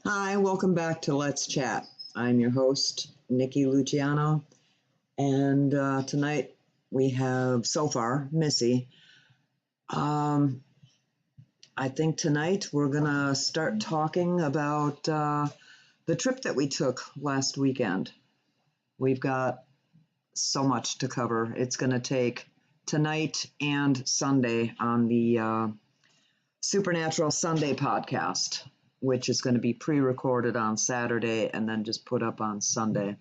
Hi, welcome back to Let's Chat. I'm your host, Nikki Luciano, and tonight we have, so far, Missy. Um, I think tonight we're going to start talking about the trip that we took last weekend. We've got so much to cover. It's going to take tonight and Sunday on the Supernatural Sunday podcast, which is going to be pre-recorded on Saturday and then just put up on Sunday.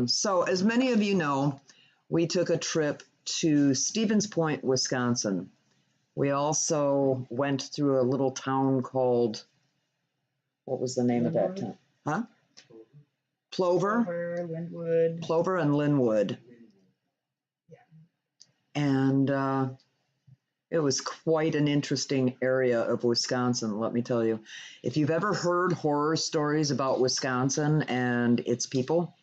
So, as many of you know, we took a trip to Stevens Point, Wisconsin. We also went through a little town called, what was the name of that town? Huh? Plover, Linwood. Plover and Linwood. Yeah. And it was quite an interesting area of Wisconsin, let me tell you. If you've ever heard horror stories about Wisconsin and its people,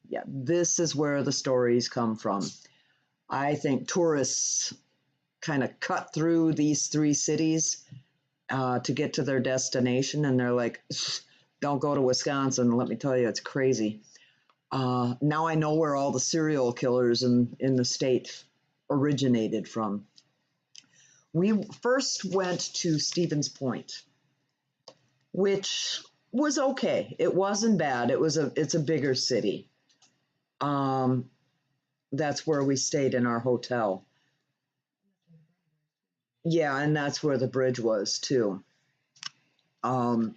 yeah, this is where the stories come from. I think tourists kind of cut through these three cities to get to their destination, and they're like, don't go to Wisconsin. Let me tell you, it's crazy. Now I know where all the serial killers in the state originated from. We first went to Stevens Point, which was okay. It wasn't bad. It's a bigger city. That's where we stayed in our hotel. Yeah, and that's where the bridge was too. The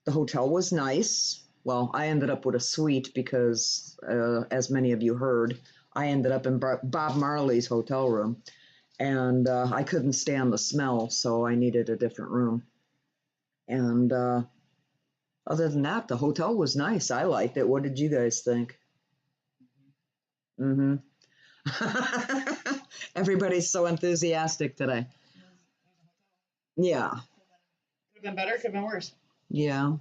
hotel was nice. Well, I ended up with a suite because, as many of you heard, I ended up in Bob Marley's hotel room. And I couldn't stand the smell, so I needed a different room. And other than that, the hotel was nice. I liked it. What did you guys think? Mm-hmm. Everybody's so enthusiastic today. Yeah. Could have been better, could have been worse. Yeah.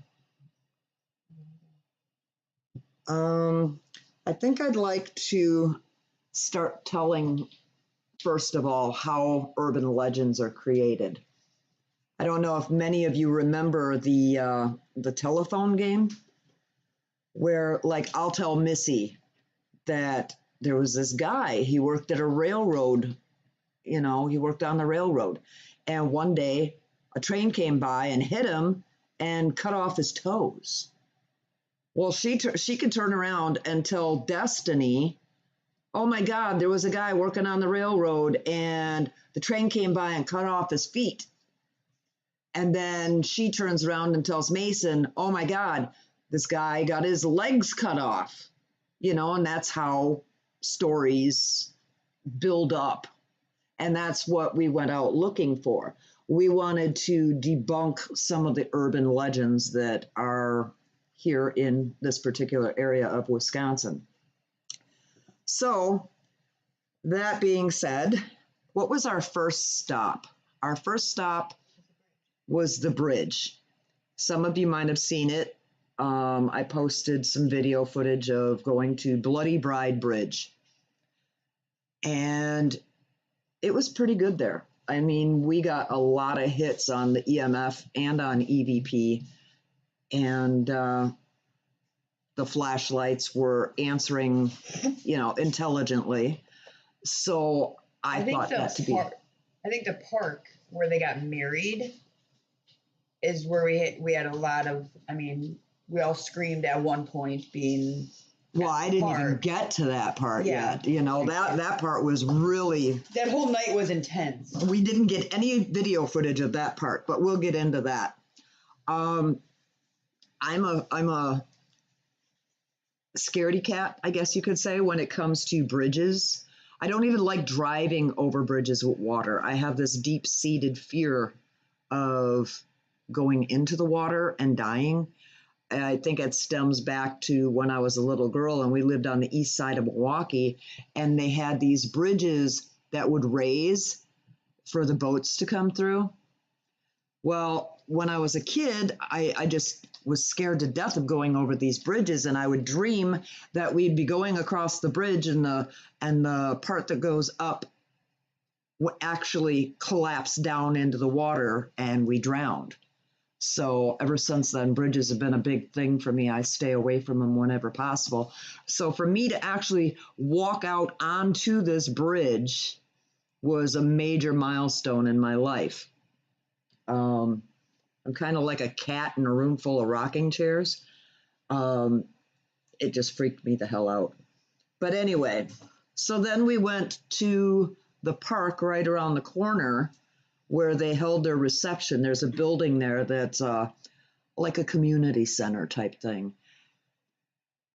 I think I'd like to start telling, first of all, how urban legends are created. I don't know if many of you remember the telephone game where, like, I'll tell Missy that there was this guy, he worked at a railroad, he worked on the railroad. And one day a train came by and hit him and cut off his toes. Well, she could turn around and tell Destiny, oh my God, there was a guy working on the railroad and the train came by and cut off his feet. And then she turns around and tells Mason, oh my God, this guy got his legs cut off, and that's how stories build up. And that's what we went out looking for. We wanted to debunk some of the urban legends that are here in this particular area of Wisconsin. So, that being said, what was our first stop? Our first stop was the bridge. Some of you might have seen it. I posted some video footage of going to Bloody Bride Bridge. And it was pretty good there. I mean, we got a lot of hits on the EMF and on EVP. And the flashlights were answering, intelligently. So I thought that to be. I think the park where they got married is where we had a lot of. I mean, we all screamed at one point being. Well, I didn't even get to that part yet. That part was really. That whole night was intense. We didn't get any video footage of that part, but we'll get into that. I'm a scaredy cat, I guess you could say, when it comes to bridges. I don't even like driving over bridges with water. I have this deep-seated fear of going into the water and dying. And I think it stems back to when I was a little girl and we lived on the east side of Milwaukee, and they had these bridges that would raise for the boats to come through. Well, when I was a kid, I just was scared to death of going over these bridges, and I would dream that we'd be going across the bridge and the part that goes up actually collapsed down into the water and we drowned. So ever since then, bridges have been a big thing for me. I stay away from them whenever possible. So for me to actually walk out onto this bridge was a major milestone in my life. I'm kind of like a cat in a room full of rocking chairs. It just freaked me the hell out. But anyway, so then we went to the park right around the corner where they held their reception. There's a building there that's like a community center type thing.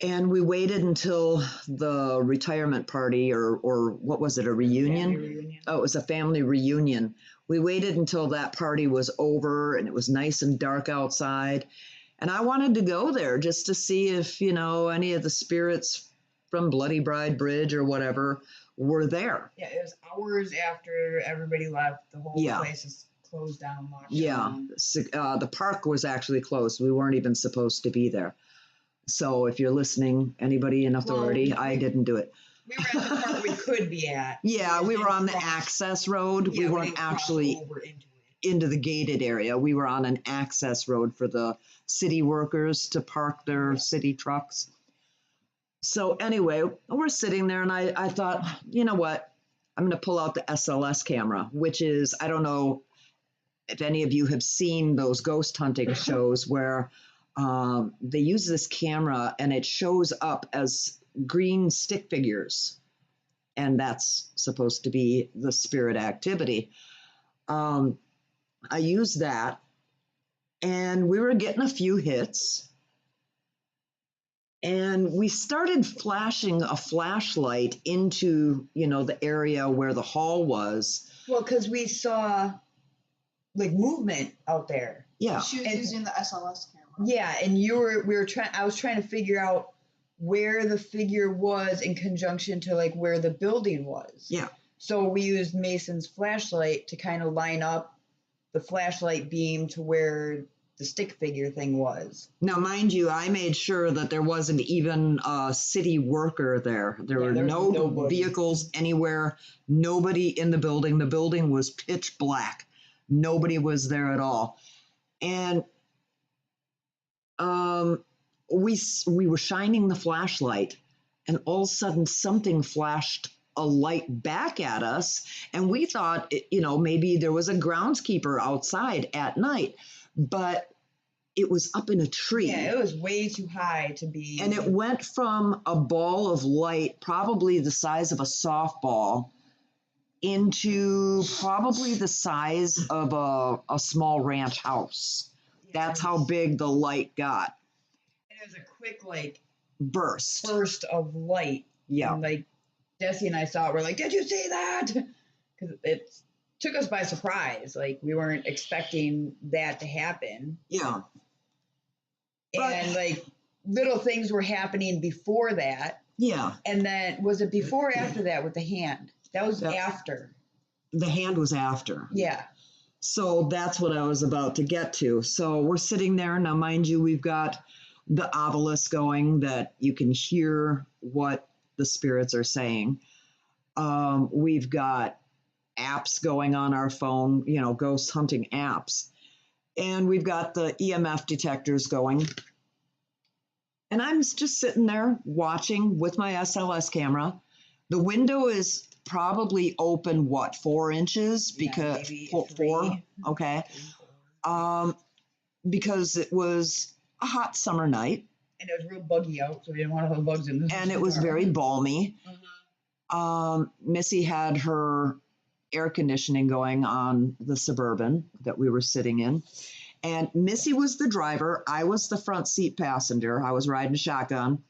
And we waited until the retirement party, or what was it, a reunion? Reunion. Oh, it was a family reunion. We waited until that party was over and it was nice and dark outside. And I wanted to go there just to see if, any of the spirits from Bloody Bride Bridge or whatever were there. Yeah, it was hours after everybody left. The whole place is closed down, locked down. The park was actually closed. We weren't even supposed to be there. So if you're listening, anybody in authority, I didn't do it. We were at the part we could be at. Yeah, we were on the access road. Yeah, we weren't actually into the gated area. We were on an access road for the city workers to park their city trucks. So anyway, we're sitting there and I thought, you know what? I'm going to pull out the SLS camera, which is, I don't know if any of you have seen those ghost hunting shows where they use this camera and it shows up as green stick figures. And that's supposed to be the spirit activity. I used that and we were getting a few hits. And we started flashing a flashlight into, the area where the hall was. Well, because we saw like movement out there. Yeah. She was using the SLS camera. Yeah, and I was trying to figure out where the figure was in conjunction to like where the building was. Yeah. So we used Mason's flashlight to kind of line up the flashlight beam to where the stick figure thing was. Now, mind you, I made sure that there wasn't even a city worker there. There were no vehicles anywhere, nobody in the building. The building was pitch black. Nobody was there at all. And we were shining the flashlight, and all of a sudden something flashed a light back at us, and we thought, maybe there was a groundskeeper outside at night, but it was up in a tree. Yeah, it was way too high to be. And it went from a ball of light, probably the size of a softball, into probably the size of a small ranch house. That's how big the light got. It was a quick burst of light. Yeah. And Desi and I saw it. We're like, did you see that? Because it took us by surprise. Like we weren't expecting that to happen. Yeah. And little things were happening before that. Yeah. And then was it before or after that with the hand? That was after. The hand was after. Yeah. So that's what I was about to get to. So we're sitting there. Now, mind you, we've got the obelisk going that you can hear what the spirits are saying. We've got apps going on our phone, ghost hunting apps. And we've got the EMF detectors going. And I'm just sitting there watching with my SLS camera. The window is probably open, 4 inches? Because maybe 4, okay. 3, 4. Because it was a hot summer night. And it was real buggy out, so we didn't want all the bugs in the And it was very balmy. Missy had her air conditioning going on the Suburban that we were sitting in. And Missy was the driver. I was the front seat passenger. I was riding shotgun.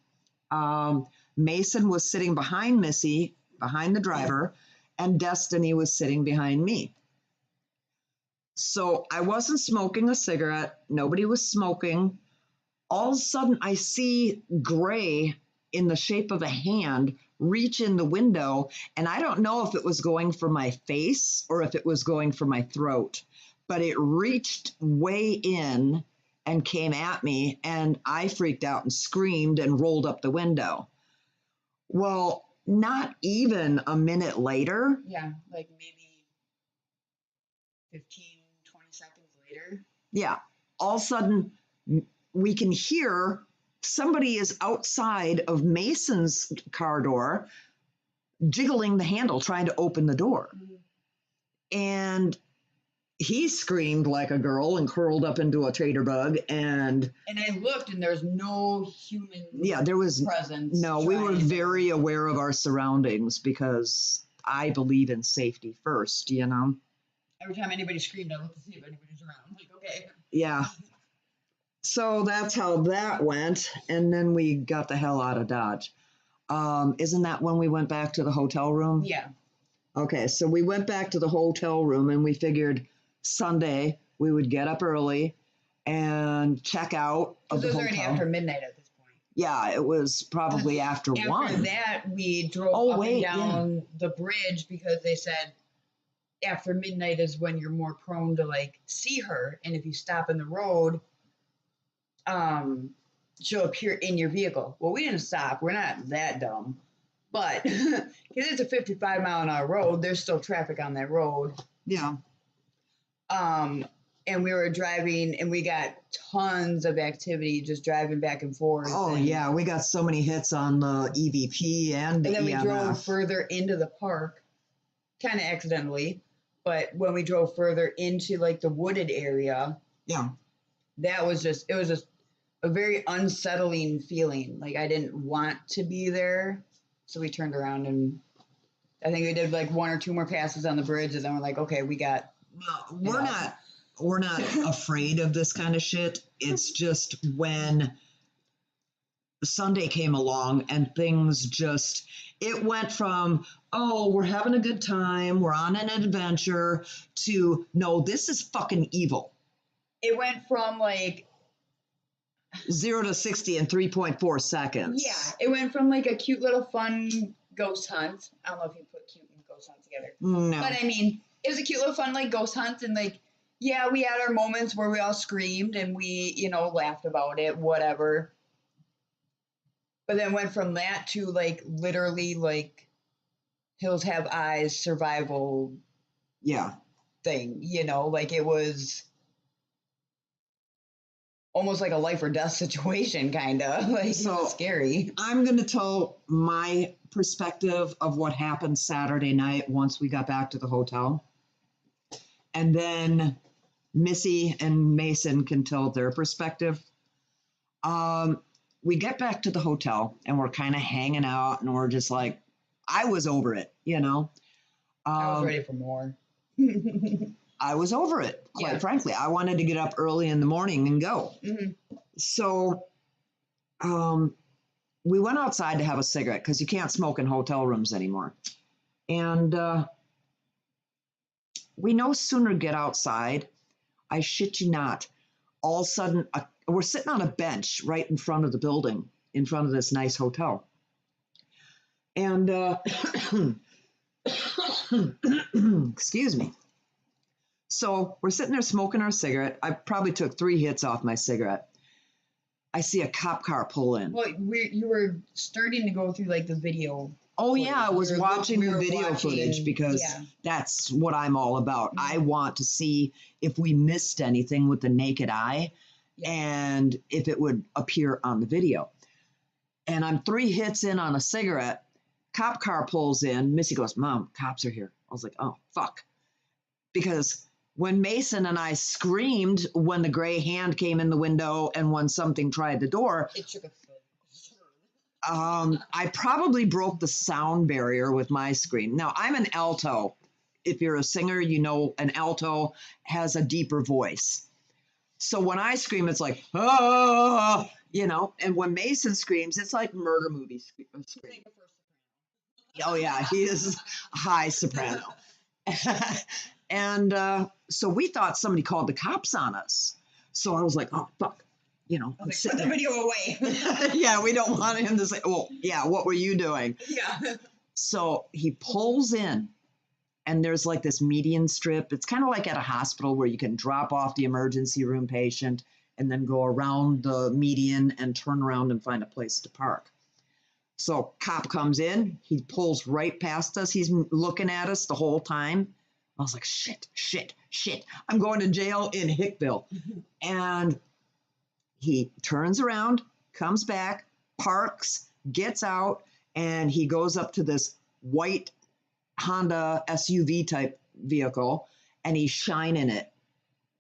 Mason was sitting behind Missy, behind the driver, and Destiny was sitting behind me. So I wasn't smoking a cigarette. Nobody was smoking. All of a sudden, I see gray in the shape of a hand reach in the window, and I don't know if it was going for my face or if it was going for my throat, but it reached way in and came at me, and I freaked out and screamed and rolled up the window. Well, not even a minute later. Yeah, maybe 15, 20 seconds later. Yeah. All of a sudden, we can hear somebody is outside of Mason's car door, jiggling the handle, trying to open the door. And he screamed like a girl and curled up into a trader bug. And I looked, and there's no human there was presence. No, we were very aware of our surroundings because I believe in safety first, you know? Every time anybody screamed, I looked to see if anybody's around. I'm like, okay. Yeah. So that's how that went. And then we got the hell out of Dodge. Isn't that when we went back to the hotel room? Yeah. Okay, so we went back to the hotel room and we figured Sunday we would get up early and check out of Because the it was hotel. already after midnight at this point. Yeah, it was probably after 1. After that, we drove up and down the bridge because they said after midnight is when you're more prone to like see her, and if you stop in the road, she'll appear in your vehicle. Well, we didn't stop. We're not that dumb. But because it's a 55-mile-an-hour road, there's still traffic on that road. Yeah. And we were driving, and we got tons of activity just driving back and forth. Oh, yeah. We got so many hits on the EVP and the And then we EMF. drove further into the park, kind of accidentally. But when we drove further into like the wooded area, that was just, it was just a very unsettling feeling. Like I didn't want to be there. So we turned around, and I think we did like 1 or 2 more passes on the bridge, and then we're like, okay, we got. No, we're not afraid of this kind of shit. It's just when Sunday came along and things just, it went from, oh, we're having a good time, we're on an adventure, to, no, this is fucking evil. It went from like 0 to 60 in 3.4 seconds. Yeah, it went from like a cute little fun ghost hunt. I don't know if you put cute and ghost hunt together. No. But I mean, it was a cute little fun like ghost hunt, and like, yeah, we had our moments where we all screamed and we, laughed about it, whatever. But then went from that to like literally like Hills Have Eyes survival thing, like it was almost like a life or death situation, kind of like so scary. I'm going to tell my perspective of what happened Saturday night once we got back to the hotel. And then Missy and Mason can tell their perspective. We get back to the hotel and we're kind of hanging out, and we're just like, I was over it, I was ready for more. I was over it, quite frankly. I wanted to get up early in the morning and go. Mm-hmm. So we went outside to have a cigarette because you can't smoke in hotel rooms anymore. And we no sooner get outside, I shit you not, all of a sudden, we're sitting on a bench right in front of the building, in front of this nice hotel. And excuse me. So we're sitting there smoking our cigarette. I probably took 3 hits off my cigarette. I see a cop car pull in. Well, you were starting to go through like the video. Oh, yeah, I was watching the video footage because that's what I'm all about. Mm-hmm. I want to see if we missed anything with the naked eye and if it would appear on the video. And I'm 3 hits in on a cigarette. Cop car pulls in. Missy goes, Mom, cops are here. I was like, oh, fuck. Because when Mason and I screamed when the gray hand came in the window and when something tried the door, it shook a foot. I probably broke the sound barrier with my scream. Now, I'm an alto. If you're a singer, an alto has a deeper voice. So when I scream, it's like, ah, and when Mason screams, it's like murder movie scream. Oh, yeah, he is a high soprano. And so we thought somebody called the cops on us. So I was like, oh, fuck. I'm like, put the video away. Yeah, we don't want him to say, oh, yeah, what were you doing? Yeah. So he pulls in, and there's like this median strip. It's kind of like at a hospital where you can drop off the emergency room patient and then go around the median and turn around and find a place to park. So cop comes in. He pulls right past us. He's looking at us the whole time. I was like, shit. I'm going to jail in Hickville. And he turns around, comes back, parks, gets out, and he goes up to this white Honda SUV type vehicle, and he's shining it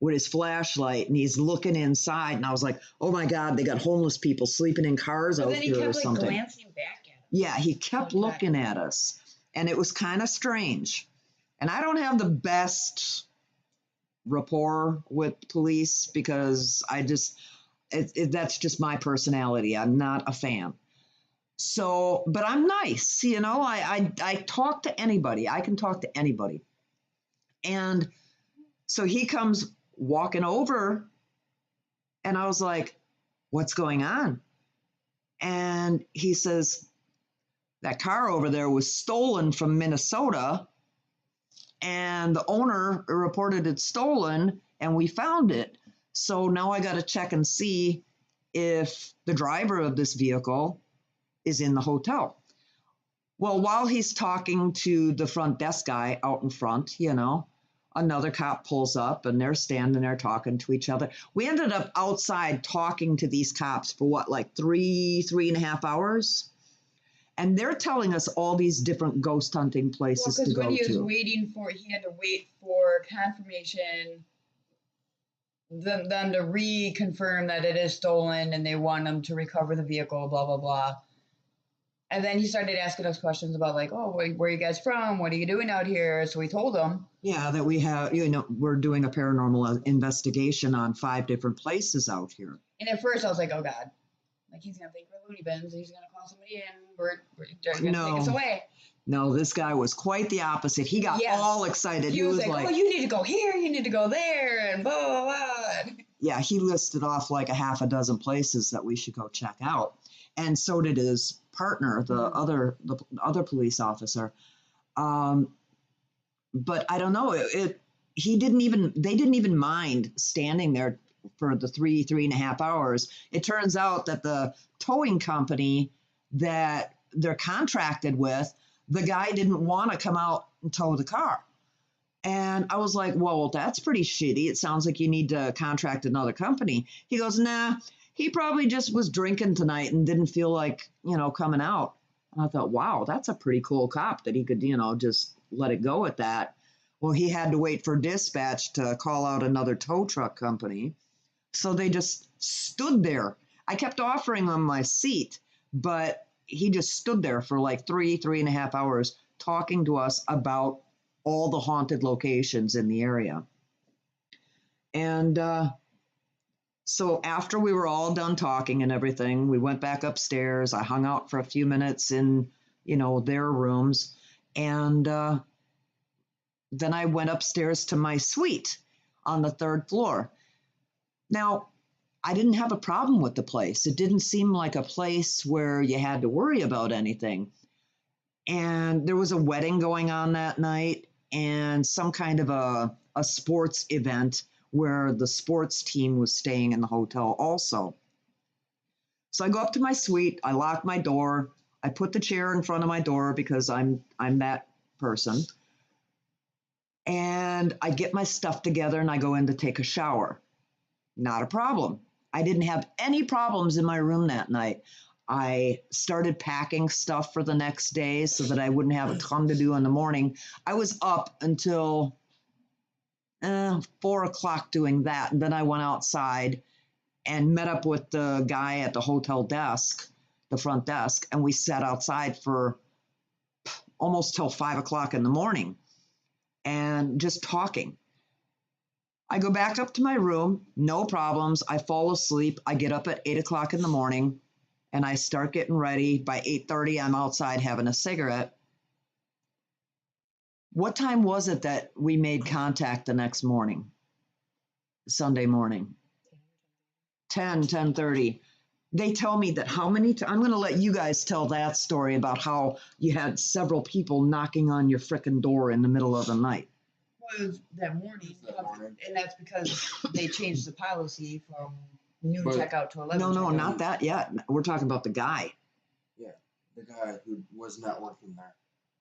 with his flashlight, and he's looking inside. And I was like, oh my God, they got homeless people sleeping in cars out here or something. Then he kept glancing back at us. Yeah, he kept looking at us, and it was kind of strange. And I don't have the best rapport with police because that's just my personality. I'm not a fan. So, but I'm nice, I talk to anybody. I can talk to anybody. And so he comes walking over, and I was like, what's going on? And he says, that car over there was stolen from Minnesota, and the owner reported it stolen, and we found it. So now I got to check and see if the driver of this vehicle is in the hotel. Well, while he's talking to the front desk guy out in front, another cop pulls up, and they're standing there talking to each other. We ended up outside talking to these cops for like 3.5 hours. And they're telling us all these different ghost hunting places to go to. Because when he had to wait for confirmation, them to reconfirm that it is stolen, and they want them to recover the vehicle, blah, blah, blah. And then he started asking us questions about like, oh, where are you guys from? What are you doing out here? So we told him. Yeah, that we have, we're doing a paranormal investigation on 5 different places out here. And at first I was like, oh God, like he's going to think we're loony bins. He's going to call somebody in. We're going to take us away. No, this guy was quite the opposite. He got all excited. He was like, oh, you need to go here. You need to go there. And blah, blah, blah. Yeah, he listed off like a half a dozen places that we should go check out. And so did his partner, the other police officer. But I don't know. They didn't even mind standing there for the 3.5 hours. It turns out that the towing company that they're contracted with, the guy didn't want to come out and tow the car. And I was like, well, that's pretty shitty. It sounds like you need to contract another company. He goes, nah, he probably just was drinking tonight and didn't feel like, coming out. And I thought, wow, that's a pretty cool cop that he could, just let it go at that. Well, he had to wait for dispatch to call out another tow truck company. So they just stood there. I kept offering him my seat, but he just stood there for like 3.5 hours talking to us about all the haunted locations in the area. And so after we were all done talking and everything, we went back upstairs. I hung out for a few minutes in, their rooms. And then I went upstairs to my suite on the 3rd floor. Now, I didn't have a problem with the place. It didn't seem like a place where you had to worry about anything. And there was a wedding going on that night and some kind of a sports event where the sports team was staying in the hotel also. So I go up to my suite, I lock my door, I put the chair in front of my door because I'm that person. And I get my stuff together and I go in to take a shower. Not a problem. I didn't have any problems in my room that night. I started packing stuff for the next day so that I wouldn't have a ton to do in the morning. I was up until 4 o'clock doing that. And then I went outside and met up with the guy at the hotel desk, the front desk, and we sat outside for almost till 5 o'clock in the morning and just talking. I go back up to my room, no problems. I fall asleep. I get up at 8 o'clock in the morning and I start getting ready. By 8:30, I'm outside having a cigarette. What time was it that we made contact the next morning? Sunday morning. 10:30. They tell me that how many times, I'm going to let you guys tell that story about how you had several people knocking on your frickin' door in the middle of the night. Well, it was that morning, and that's because they changed the policy from noon checkout to 11. No, not that yet. We're talking about the guy. Yeah, the guy who was not working there.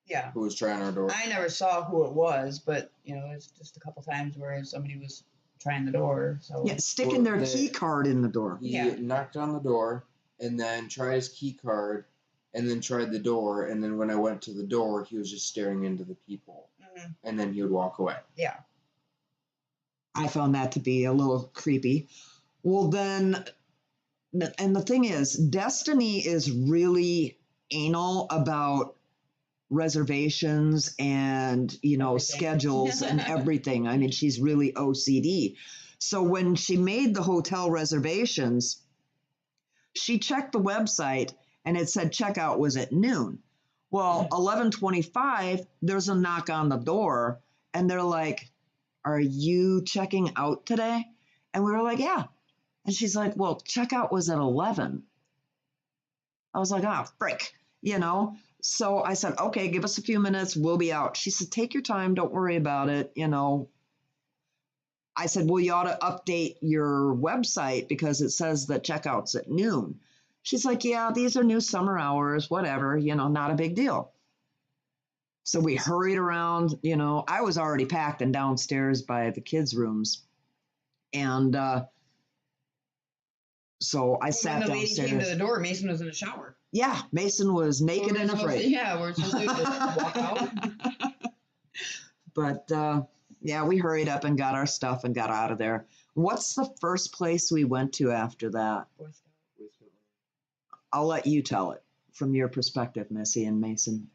Yeah. who was trying our door. I never saw who it was, but you know, it's just a couple times where somebody was trying the door. So Yeah, sticking Well, their key card in the door. He Yeah. knocked on the door and then tried his key card and then tried the door. And then when I went to the door, he was just staring into the peephole. Mhm. And then he would walk away. Yeah. I found that to be a little creepy. Well, then, and the thing is, Destiny is really anal about reservations and, Everything. schedules and everything. I mean, she's really OCD. So when she made the hotel reservations, she checked the website and it said checkout was at noon. Well, 11:25, there's a knock on the door and they're like, "Are you checking out today?" And we were like, "Yeah." And she's like, "Well, checkout was at 11." I was like, "Ah, frick," So I said, "Okay, give us a few minutes. We'll be out." She said, "Take your time. Don't worry about it." I said, "Well, you ought to update your website because it says that checkout's at noon." She's like, "Yeah, these are new summer hours, whatever, not a big deal." So we hurried around, I was already packed and downstairs by the kids' rooms. And so I sat When the lady downstairs. came to the door, Mason was in the shower. Yeah, Mason was naked and afraid. Yeah, we're supposed to just walk out. But yeah, we hurried up and got our stuff and got out of there. What's the first place we went to after that? Boy Scout. I'll let you tell it from your perspective, Missy and Mason.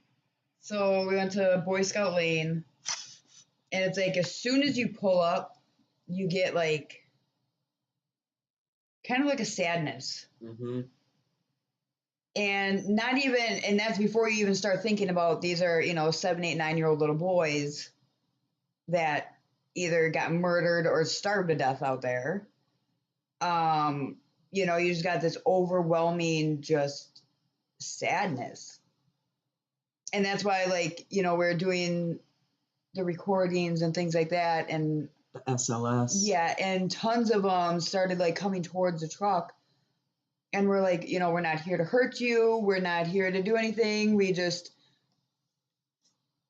So we went to Boy Scout Lane, and it's like as soon as you pull up, you get like kind of like a sadness. Mm-hmm. And not even, and that's before you even start thinking about these are, 7, 8, 9-year-old little boys that either got murdered or starved to death out there. You just got this overwhelming just sadness. And that's why, we're doing the recordings and things like that. And the SLS. yeah, and tons of them started coming towards the truck. And we're like, we're not here to hurt you. We're not here to do anything. We just,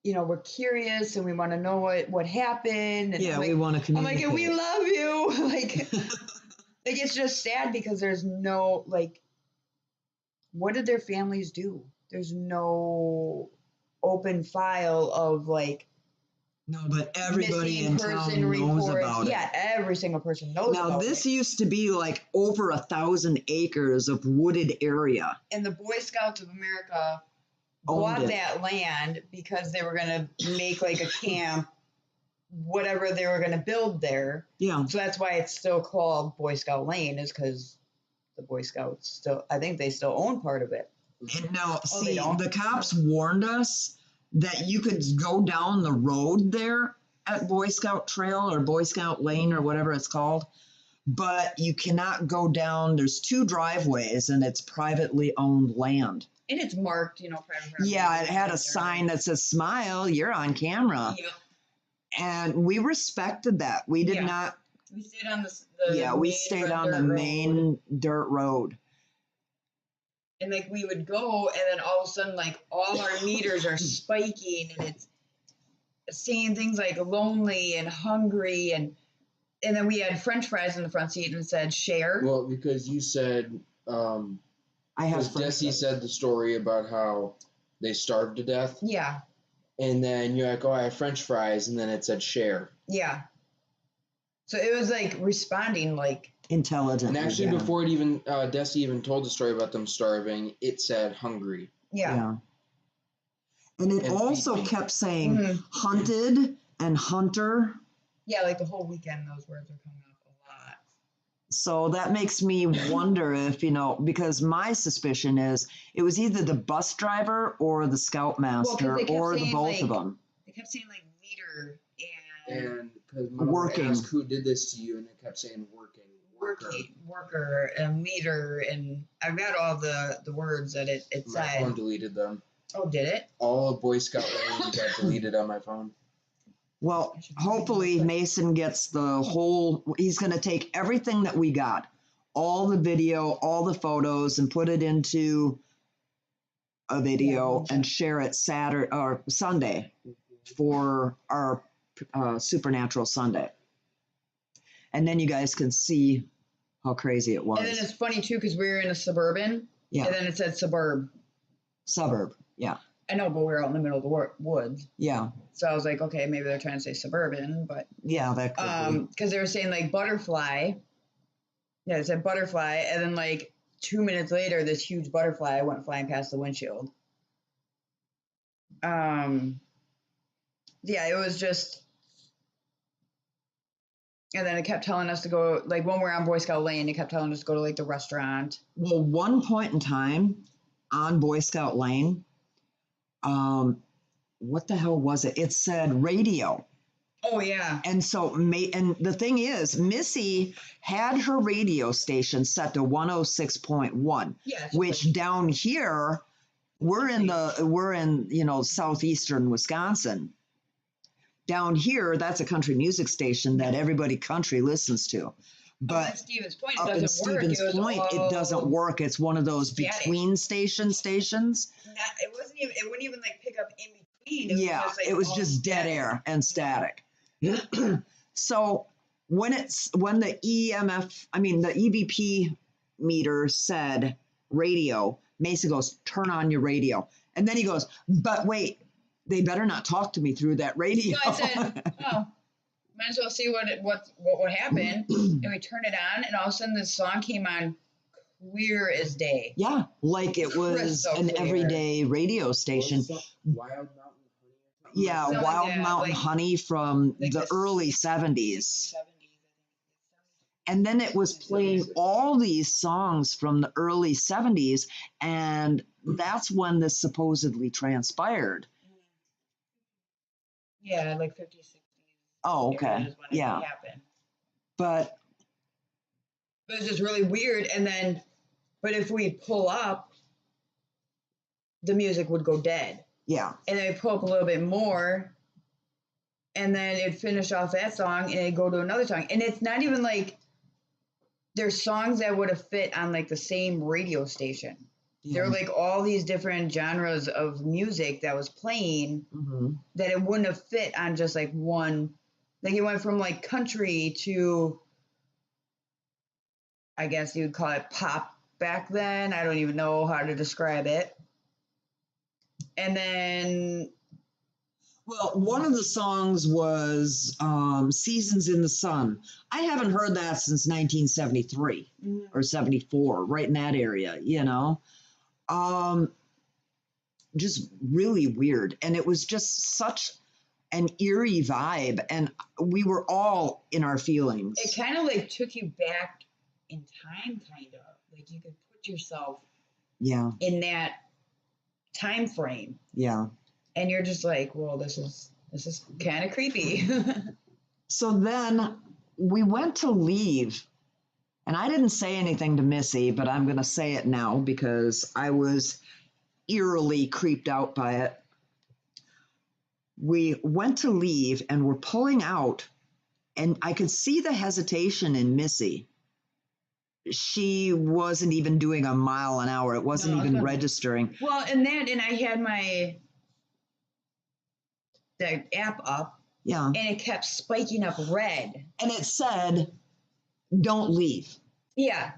we're curious and we want to know what happened. And Yeah, we want to communicate. I'm like, and we love you. It's just sad because there's no, what did their families do? There's no open file of no, but everybody missing in person town knows reports. about it. Yeah, every single person knows Now, about this it. used to be over 1,000 acres of wooded area. And the Boy Scouts of America Owned bought it. that land because they were going to make a camp, whatever they were going to build there. Yeah. So that's why it's still called Boy Scout Lane, is because the Boy Scouts still, I think they still own part of it. And now, they see, don't? the cops warned us that you could go down the road there at Boy Scout Trail or Boy Scout Lane or whatever it's called, but you cannot go down. There's 2 driveways and it's privately owned land. And it's marked, private property. Yeah, it had a sign that says, "Smile, you're on camera." Yep. And we respected that. We did Yeah. not. We stayed on We main stayed red on the dirt road. main dirt road. And we would go, and then all of a sudden, all our meters are spiking, and it's saying things like lonely and hungry, and then we had French fries in the front seat, and it said share. Well, because you said, I have friends Desi that- said the story about how they starved to death, Yeah, and then you're like, "Oh, I have French fries," and then it said share. yeah. So it was responding intelligently. And actually, yeah. before it even Desi even told the story about them starving, it said hungry. yeah. And it And also feed me. kept saying Mhm. hunted and hunter. Yeah, the whole weekend those words are coming up a lot. So that makes me wonder if, because my suspicion is it was either the bus driver or the scoutmaster they kept or the saying, both of them. They kept saying meter and And because my Working. mom asked who did this to you, and it kept saying working. worker and meter, and I've got all the words that it My said. phone deleted them. Oh, did it? All of Boy Scout Lane got deleted on my phone. Well, hopefully Mason gets he's going to take everything that we got, all the video, all the photos, and put it into a video Yeah. and share it Saturday or Sunday for our Supernatural Sunday. And then you guys can see how crazy it was. And then it's funny too because we were in a suburban. Yeah. And then it said suburb. Suburb. Yeah. I know, but we were out in the middle of the woods. Yeah. So I was like, okay, maybe they're trying to say suburban, but Yeah, that could be. because they were saying like butterfly. Yeah, it said butterfly, and then like 2 minutes later, this huge butterfly went flying past the windshield. Yeah, it was just, and then it kept telling us to go, like when we're on Boy Scout Lane, it kept telling us to go to like the restaurant. Well, one point in time on Boy Scout Lane, what the hell was it? It said radio. Oh yeah. And so, and the thing is, Missy had her radio station set to 106.1, Yeah. which down here, we're in, you know, southeastern Wisconsin. Down here, that's a country music station that everybody country listens to. But at Stevens Point, up it in doesn't work. Stevens Point, it doesn't work. It's one of those static. between stations. It wasn't even. It wouldn't even like pick up in between. It Yeah, was just, like, it was all just dead static. air and static. So when the EVP meter said radio, Mason goes, turn on your radio. And then he goes, but wait, they better not talk to me through that radio. So I said, oh, might as well see what would happen. And we turned it on, and all of a sudden this song came on clear as day. Yeah, like it was Crystal an clear. everyday radio station. Wild Mountain Honey. Yeah, Something like Wild that, Mountain like- Honey from like the the early 70s. 70s. And then it was playing all these songs from the early 70s, and that's when this supposedly transpired. Yeah, like 50s, 60s. Oh, area okay. is when it Yeah. happened. But It was just really weird. And then, but if we pull up, the music would go dead. yeah, And then we pull up a little bit more, and then it'd finish off that song, and it'd go to another song. And it's not even like there's songs that would have fit on like the same radio station. There were like all these different genres of music that was playing Mhm. that it wouldn't have fit on just like one. Like it went from like country to, I guess you would call it pop back then. I don't even know how to describe it. And then, Well, one of the songs was Seasons in the Sun. I haven't heard that since 1973 or 74, right in that area, you know. Just really weird. And it was just such an eerie vibe. And we were all in our feelings. it kind of like took you back in time, kind of. Like you could put yourself Yeah, in that time frame. yeah. And you're just like, well, this is kind of creepy. So then we went to leave, and I didn't say anything to Missy, but I'm going to say it now because I was eerily creeped out by it. We went to leave, and we're pulling out, and I could see the hesitation in Missy. She wasn't even doing a mile an hour. It wasn't No, it's even not. registering. Well, and I had the app up, Yeah. and it kept spiking up red. And it said, don't leave. Yeah.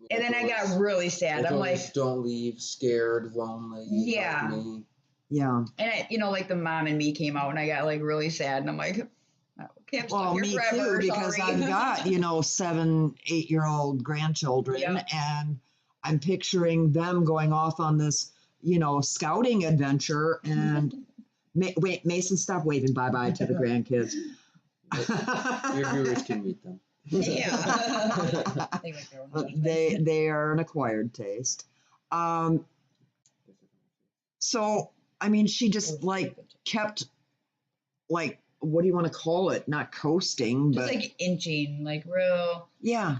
And then I got really sad. I'm like, don't leave, scared, lonely. Yeah. help me. Yeah. and like the mom and me came out, and I got like really sad. And I'm like, okay, I'm stuck Well, here me forever. too, because sorry. I've got, 7, 8-year-old grandchildren, Yeah. and I'm picturing them going off on this, scouting adventure. And wait, Mason, stop waving bye-bye to the grandkids. Your viewers can meet them. Yeah. They make their own judgment. they are an acquired taste. So, I mean, she just kept what do you want to call it? Not coasting, Just but like inching, like real. yeah,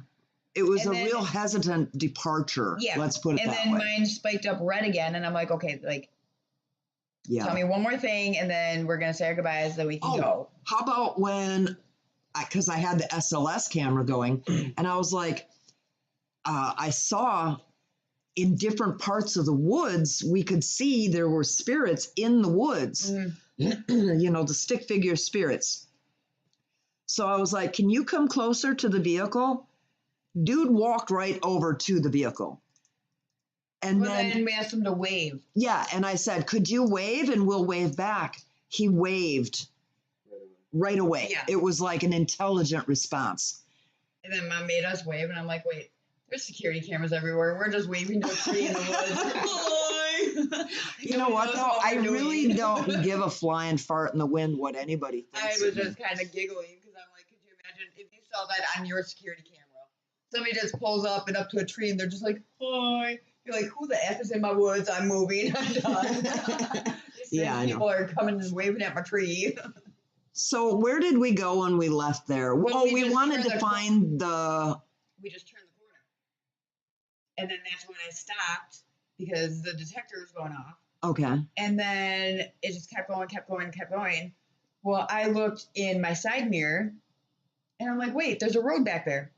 it was And a then- real hesitant departure. Yeah. Let's put it And that then way. mine spiked up red again, and I'm like, okay, like Yeah. tell me one more thing, and then we're gonna say our goodbyes, then we can go. How about when, because I had the SLS camera going, and I was like, I saw in different parts of the woods, we could see there were spirits in the woods, the stick figure spirits. So I was like, can you come closer to the vehicle? Dude walked right over to the vehicle. And then we asked him to wave. Yeah, and I said, could you wave and we'll wave back? He waved right away. Yeah. It was like an intelligent response. And then Mom made us wave, and I'm like, wait, there's security cameras everywhere. We're just waving to a tree in the woods. You know what, though? I really don't give a flying fart in the wind what anybody thinks. I was just kind of giggling because I'm like, could you imagine if you saw that on your security camera? Somebody just pulls up and up to a tree, and they're just like, hi. You're like, who the F is in my woods? I'm moving. I'm done. Yeah, I know. People are coming and waving at my tree. So where did we go when we left there? Well, we wanted to find We just turned the corner. And then that's when I stopped because the detector was going off. Okay. And then it just kept going. Well, I looked in my side mirror, and I'm like, wait, there's a road back there.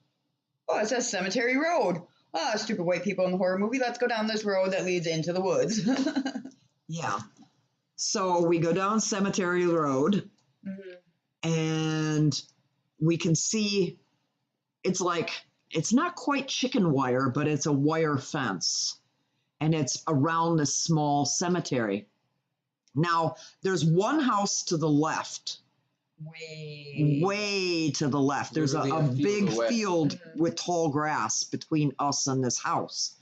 Oh, it says Cemetery Road. Oh, stupid white people in the horror movie. Let's go down this road that leads into the woods. Yeah. So we go down Cemetery Road, and we can see it's not quite chicken wire, but it's a wire fence, and it's around this small cemetery. Now, there's one house to the left. Way to the left. There's a big field with tall grass between us and this house.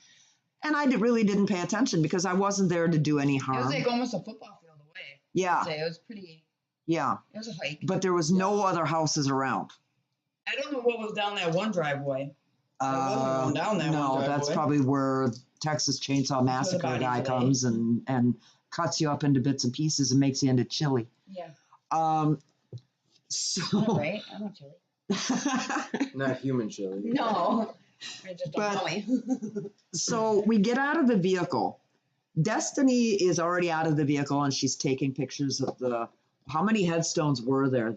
And I really didn't pay attention because I wasn't there to do any harm. It was like almost a football field away. Yeah. It was pretty. Yeah. It was a hike. But there was no other houses around. I don't know what was down that one driveway. Down that one driveway. That's probably where Texas Chainsaw Massacre guy comes and cuts you up into bits and pieces and makes you into chili. Yeah. So. Right? I'm not chili. Not human chili. No. I just don't tell me. So we get out of the vehicle. Destiny is already out of the vehicle, and she's taking pictures of how many headstones were there?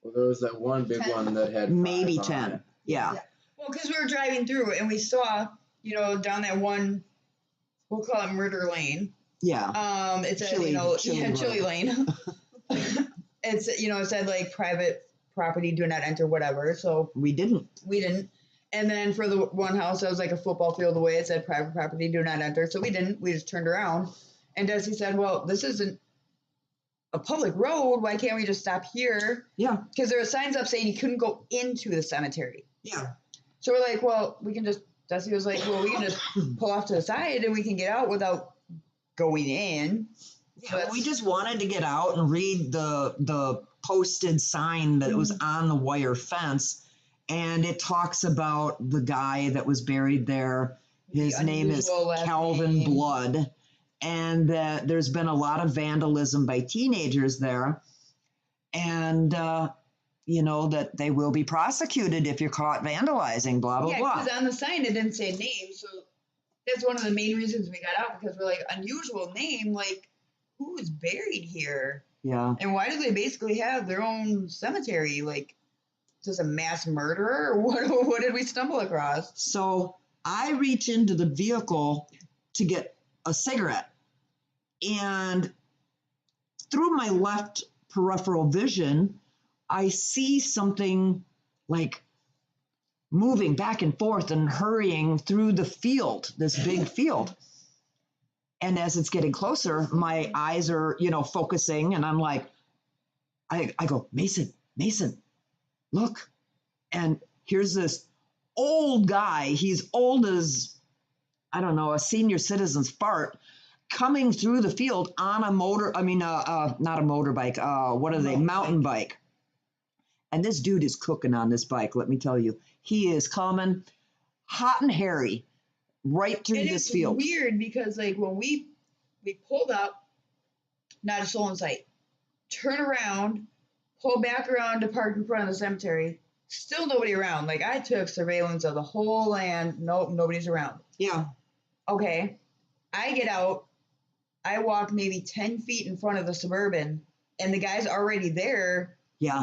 Well, there was that one big one that had maybe 5 on 10. it. Yeah. Well, because we were driving through and we saw, down that one, we'll call it Murder Lane. Yeah. It's Chili Lane. It's, it said like private property, do not enter, whatever. So we didn't. And then for the one house that was like a football field away, it said private property, do not enter. So we didn't. We just turned around. And Desi said, well, this isn't a public road. Why can't we just stop here? Yeah. Because there were signs up saying you couldn't go into the cemetery. Yeah. So we're like, well, Desi was like, well, we can just pull off to the side and we can get out without going in. Yeah, we just wanted to get out and read the posted sign that was on the wire fence. And it talks about the guy that was buried there. His name is Calvin Blood. And that there's been a lot of vandalism by teenagers there. And, that they will be prosecuted if you're caught vandalizing, blah, blah, blah. Yeah, because on the sign it didn't say name. So that's one of the main reasons we got out, because we're like, unusual name, like, who is buried here? Yeah. And why do they basically have their own cemetery? Like, is this a mass murderer? Or what did we stumble across? So I reach into the vehicle to get a cigarette. And through my left peripheral vision, I see something like moving back and forth and hurrying through the field, this big field. And as it's getting closer, my eyes are, focusing, and I'm like, I go, Mason, look. And here's this old guy. He's old as, I don't know, a senior citizen's fart, coming through the field on a not a motorbike. What are they? Mountain bike. And this dude is cooking on this bike, let me tell you. He is coming hot and hairy right through this field. It's weird because, like, when we pulled up, not a soul in sight. Turn around, pull back around to park in front of the cemetery. Still nobody around. Like, I took surveillance of the whole land. Nope, nobody's around. Yeah. Okay. I get out. I walk maybe 10 feet in front of the Suburban, and the guy's already there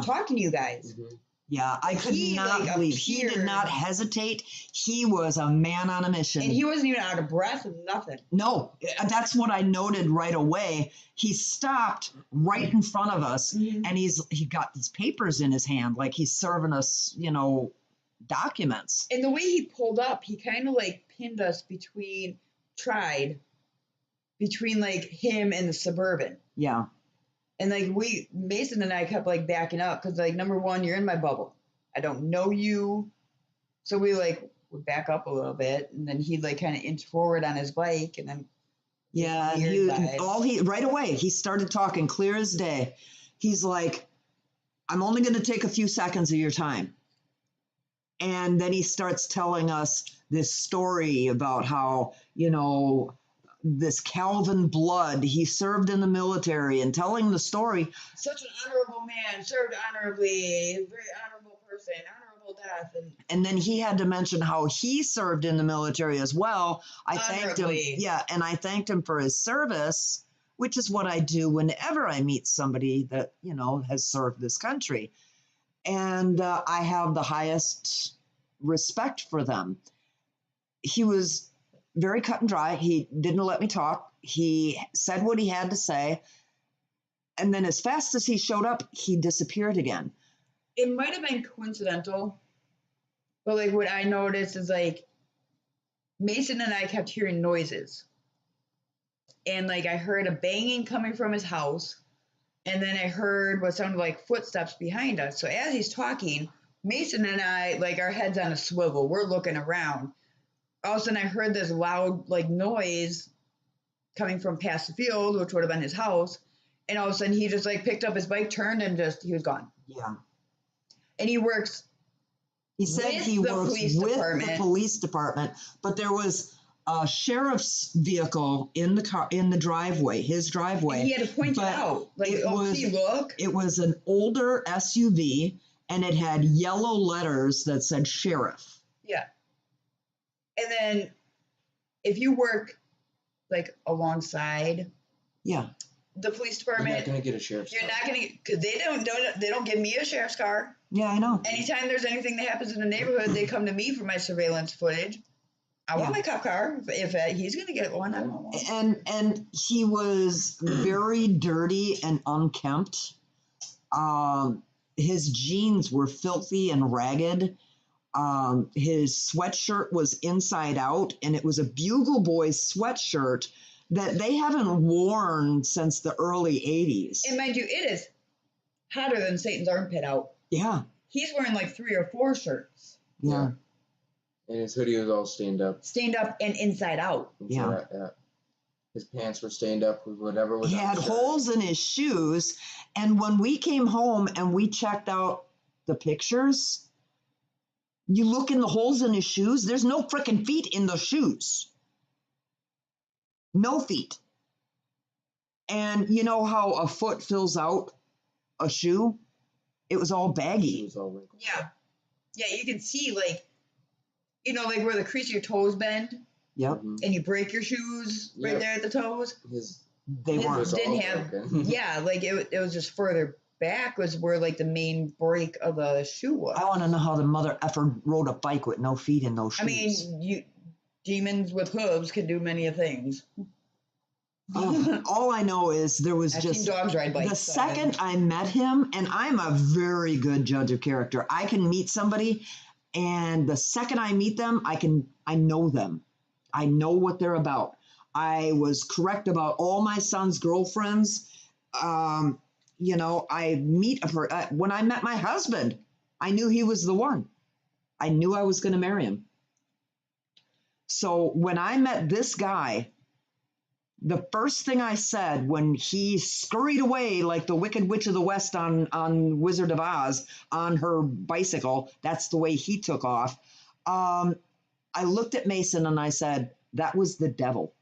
talking to you guys. Mm-hmm. Yeah, I could He, not like, believe he did not appeared- hesitate. He was a man on a mission. And he wasn't even out of breath and nothing. No, that's what I noted right away. He stopped right in front of us, Mhm. and he got these papers in his hand, like he's serving us, documents. And the way he pulled up, he kind of like pinned us between like him and the Suburban. Yeah, And like Mason and I kept like backing up because like number one, you're in my bubble. I don't know you. So we like would back up a little bit, and then he'd like kind of inch forward on his bike, and then yeah. And weird vibes. right away he started talking clear as day. He's like, "I'm only going to take a few seconds of your time," and then he starts telling us this story about how this Calvin Blood, he served in the military, and telling the story. Such an honorable man, served honorably, very honorable person, honorable death, And then he had to mention how he served in the military as well. I thanked him. Honorably. Yeah, and I thanked him for his service, which is what I do whenever I meet somebody that, has served this country. And I have the highest respect for them. He was very cut and dry. He didn't let me talk. He said what he had to say. And then as fast as he showed up, he disappeared again. it might have been coincidental, but like what I noticed is like Mason and I kept hearing noises. And like I heard a banging coming from his house, and then I heard what sounded like footsteps behind us. So as he's talking, Mason and I, like our heads on a swivel, we're looking around. All of a sudden I heard this loud like noise coming from past the field, which would have been his house. And all of a sudden he just like picked up his bike, turned, and he was gone. Yeah. And he works. He said With he the works police with the department. police department, but there was a sheriff's vehicle in the driveway, his driveway. And he had to point it But out. Like, it was- see, look. It was an older SUV, and it had yellow letters that said sheriff. Yeah. And then if you work like alongside Yeah. the police You're not department, gonna get a sheriff's you're car. not gonna, because they don't give me a sheriff's car. Yeah, I know. Anytime there's anything that happens in the neighborhood, they come to me for my surveillance footage. I want my cop car. If he's gonna get one, I want one. And he was very dirty and unkempt. His jeans were filthy and ragged. His sweatshirt was inside out, and it was a Bugle Boys sweatshirt that they haven't worn since the early 80s. And mind you, it is hotter than Satan's armpit out. Yeah, He's wearing like 3 or 4 shirts, yeah. And his hoodie was all stained up. stained up and inside out. Yeah. His pants were stained up with whatever was He on had the shirt. holes in his shoes, and when we came home and we checked out the pictures, you look in the holes in his shoes, there's no frickin' feet in the shoes. No feet. And you know how a foot fills out a shoe? It was all He baggy. was all wrinkled. Yeah. Yeah, you can see like, like where the crease of your toes bend Yep, Mhm. and you break your shoes right Yep. there at the toes. His they His weren't. was didn't all have- broken. Yeah, like it was just further back was where like the main break of the shoe was. I want to know how the mother effer rode a bike with no feet in those shoes. I mean, demons with hooves can do many a things. All I know is there was I've just seen dogs ride bikes. the so- second I met him, and I'm a very good judge of character. I can meet somebody, and the second I meet them, I know them. I know what they're about. I was correct about all my son's girlfriends. I meet when I met my husband, I knew he was the one. I knew I was going to marry him. So when I met this guy, the first thing I said when he scurried away like the Wicked Witch of the West on Wizard of Oz on her bicycle, that's the way he took off. I looked at Mason and I said, that was the devil.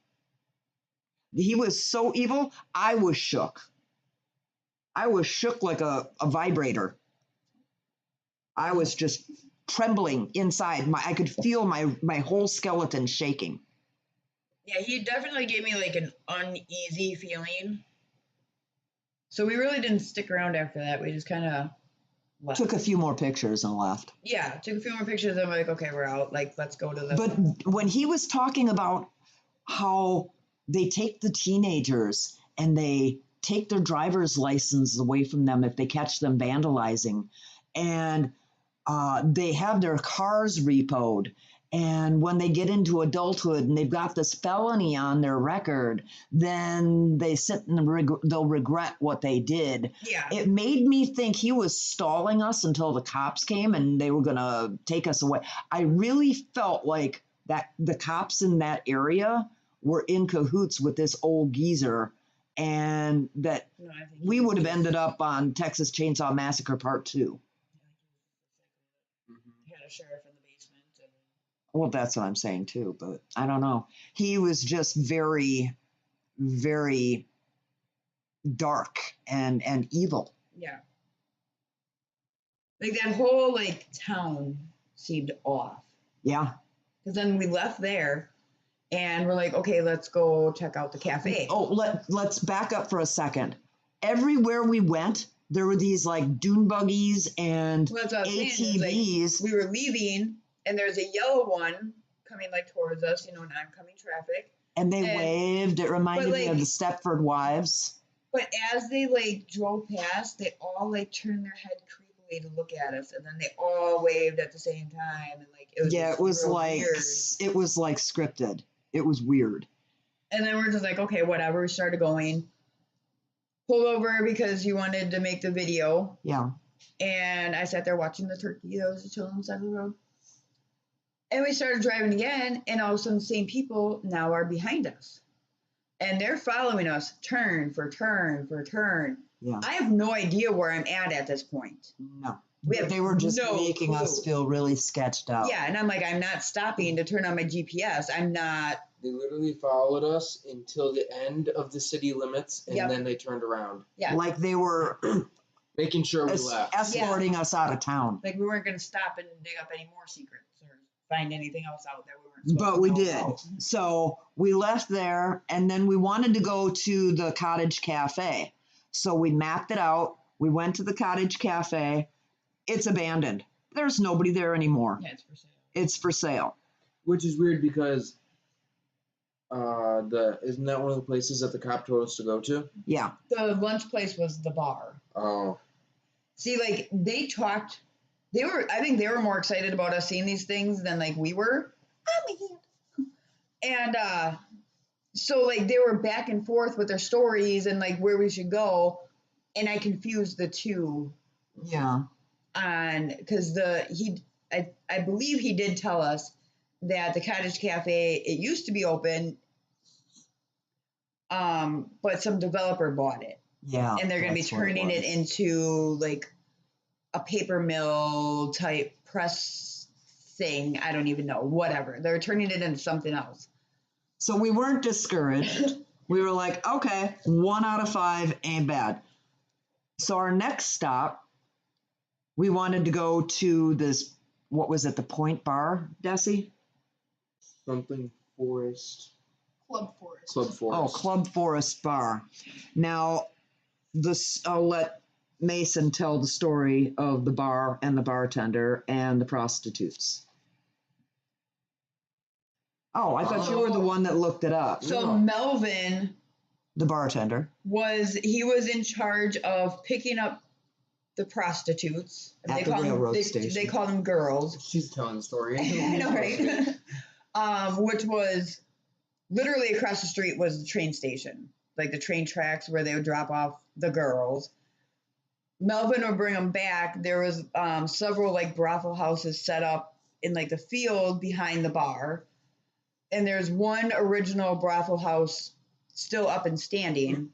He was so evil, I was shook. I was shook like a vibrator. I was just trembling inside. I could feel my whole skeleton shaking. Yeah, he definitely gave me like an uneasy feeling. So we really didn't stick around after that. We just kind of left. Took a few more pictures and left. Yeah, took a few more pictures. And I'm like, okay, we're out. Like, let's go to the. But when he was talking about how they take the teenagers and they take their driver's license away from them if they catch them vandalizing, and they have their cars repoed. And when they get into adulthood and they've got this felony on their record, then they sit and they'll regret what they did. Yeah. It made me think he was stalling us until the cops came and they were going to take us away. I really felt like that the cops in that area were in cahoots with this old geezer, and that No, I think we he would have was- ended up on Texas Chainsaw Massacre Part 2. He had a sheriff in the basement. And Well, that's what I'm saying too, but I don't know. He was just very, very dark and evil. yeah. Like that whole like town seemed off. Yeah. Because then we left there and we're like, okay, let's go check out the cafe. Oh, let's back up for a second. Everywhere we went, there were these like dune buggies and Well, that's what I was saying, is, like, ATVs. we were leaving and there's a yellow one coming like towards us, you know, in oncoming traffic. And they and- waved. It reminded me like- of the Stepford Wives. But as they like drove past, they all like turned their head creepily to look at us, and then they all waved at the same time, and like it was Yeah, just it was real like weird. it was like scripted. It was weird. And then we're just like, okay, whatever. We started going, pulled over because you wanted to make the video, Yeah. and I sat there watching the turkey that was chilling on the side of the road. And we started driving again, and all of a sudden, the same people now are behind us. And they're following us turn for turn for turn. Yeah. I have no idea where I'm at this point. No. We have They were just no making us clue. feel really sketched out. Yeah, and I'm like, I'm not stopping to turn on my GPS. I'm not. They literally followed us until the end of the city limits, and Yep. then they turned around, Yeah, Like they were making sure we left. escorting us out of town. like we weren't going to stop and dig up any more secrets or find anything else out that we weren't. supposed But to we know did. about. So we left there and then we wanted to go to the Cottage Cafe. So we mapped it out. We went to the Cottage Cafe. It's abandoned. There's nobody there anymore. Yeah, it's for sale. It's for sale. Which is weird because isn't that one of the places that the cop told us to go to? Yeah. The lunch place was the bar. Oh, See, like they talked. I think they were more excited about us seeing these things than like we were. Oh my hand. And so like they were back and forth with their stories and like where we should go, and I confused the two Yeah. on because I believe he did tell us that the Cottage Cafe, it used to be open, but some developer bought it, Yeah. and they're going to be that's what turning it was. into like a paper mill type press thing. I don't even know. Whatever. They're turning it into something else. So we weren't discouraged. We were like, okay, 1 out of 5 ain't bad. So our next stop, we wanted to go to this, what was it, the Point Bar, Desi? something Forest. Club Forest. Club Forest. Oh, Club Forest Bar. Now, I'll let Mason tell the story of the bar and the bartender and the prostitutes. Oh, I thought you were the one that looked it up. So No. Melvin The bartender. was in charge of picking up the prostitutes. At the railroad they, station. They call them girls. She's telling the story. I know, right? Which was literally across the street was the train station, like the train tracks where they would drop off the girls. Melvin would bring them back. There was several like brothel houses set up in like the field behind the bar, and there's one original brothel house still up and standing.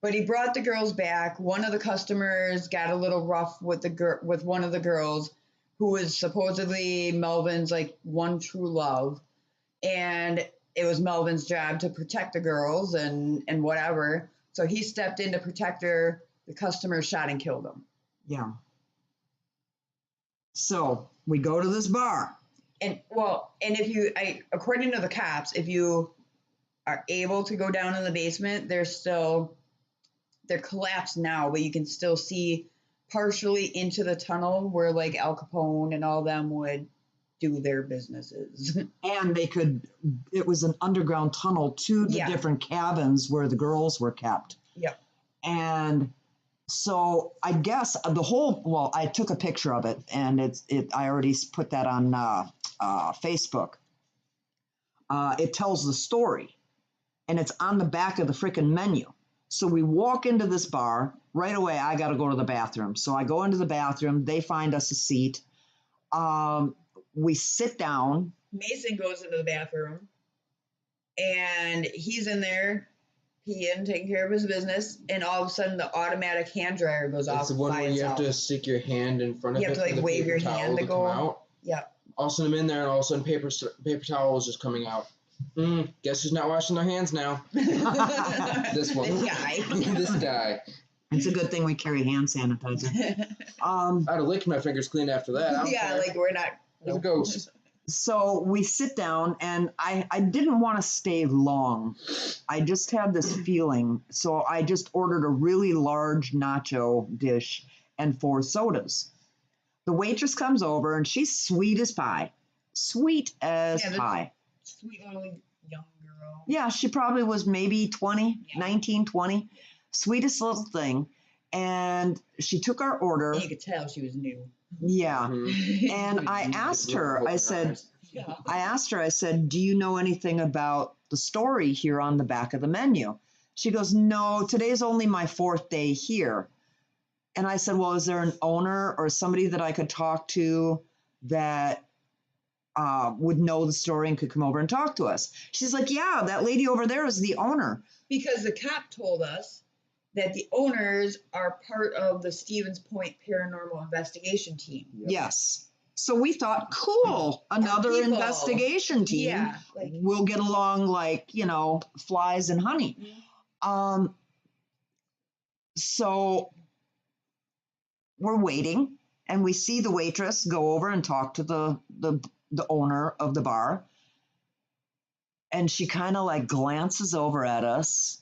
But he brought the girls back. One of the customers got a little rough with with one of the girls, who was supposedly Melvin's like one true love, and it was Melvin's job to protect the girls and whatever. So he stepped in to protect her. The customer shot and killed him. Yeah. So we go to this bar. And if according to the cops, if you are able to go down in the basement, there's still they're collapsed now, but you can still see partially into the tunnel where like Al Capone and all them would do their businesses. And it was an underground tunnel to the Yeah. different cabins where the girls were kept. Yep. And so I guess I took a picture of it, and I already put that on Facebook. It tells the story, and it's on the back of the freaking menu. So we walk into this bar right away. I got to go to the bathroom. So I go into the bathroom. They find us a seat. We sit down. Mason goes into the bathroom and he's in there peeing, taking care of his business, and all of a sudden the automatic hand dryer goes off. It's the one by where you have itself. to stick your hand in front of You it have to, like, for the wave paper your towel hand to to go. come out. Yep. All of a sudden I'm in there, and all of a sudden paper towel is just coming out. Guess who's not washing their hands now? This one. This guy. This guy. It's a good thing we carry hand sanitizer. I'd have licked my fingers clean after that. I don't Yeah, care. like we're not. There's a ghost. So we sit down, and I didn't want to stay long. I just had this feeling. So I just ordered a really large nacho dish and 4 sodas. The waitress comes over, and she's sweet as pie. Sweet as Yeah, pie. Sweet little young girl. Yeah, she probably was maybe 20, Yeah. 19, 20. Sweetest little thing. And she took our order. And you could tell she was new. Yeah. Mhm. And I asked her, I said, Yeah. do you know anything about the story here on the back of the menu? She goes, no, today's only my 4th day here. And I said, well, is there an owner or somebody that I could talk to that would know the story and could come over and talk to us? She's like, yeah, that lady over there is the owner. Because the cop told us that the owners are part of the Stevens Point Paranormal Investigation Team. Yep. Yes. So we thought, cool, another people. investigation team. Yeah, like- We'll get along like, flies and honey. So we're waiting, and we see the waitress go over and talk to the owner of the bar. And she kind of like glances over at us,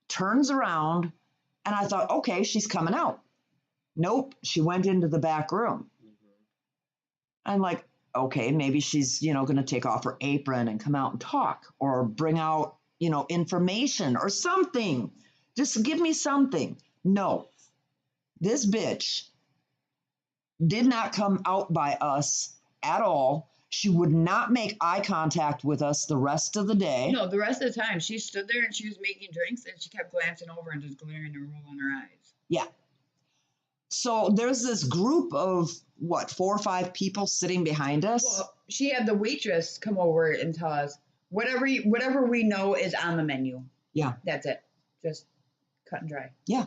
turns around, and I thought, okay, she's coming out. Nope, she went into the back room. I'm like, okay, maybe she's, going to take off her apron and come out and talk, or bring out, information or something. Just give me something. No, this bitch did not come out by us at all. She would not make eye contact with us the rest of the day. No, the rest of the time she stood there and she was making drinks and she kept glancing over and just glaring and rolling her eyes. Yeah. So there's this group of 4 or 5 people sitting behind us. Well, she had the waitress come over and tell us whatever we know is on the menu. Yeah. That's it. Just cut and dry. Yeah.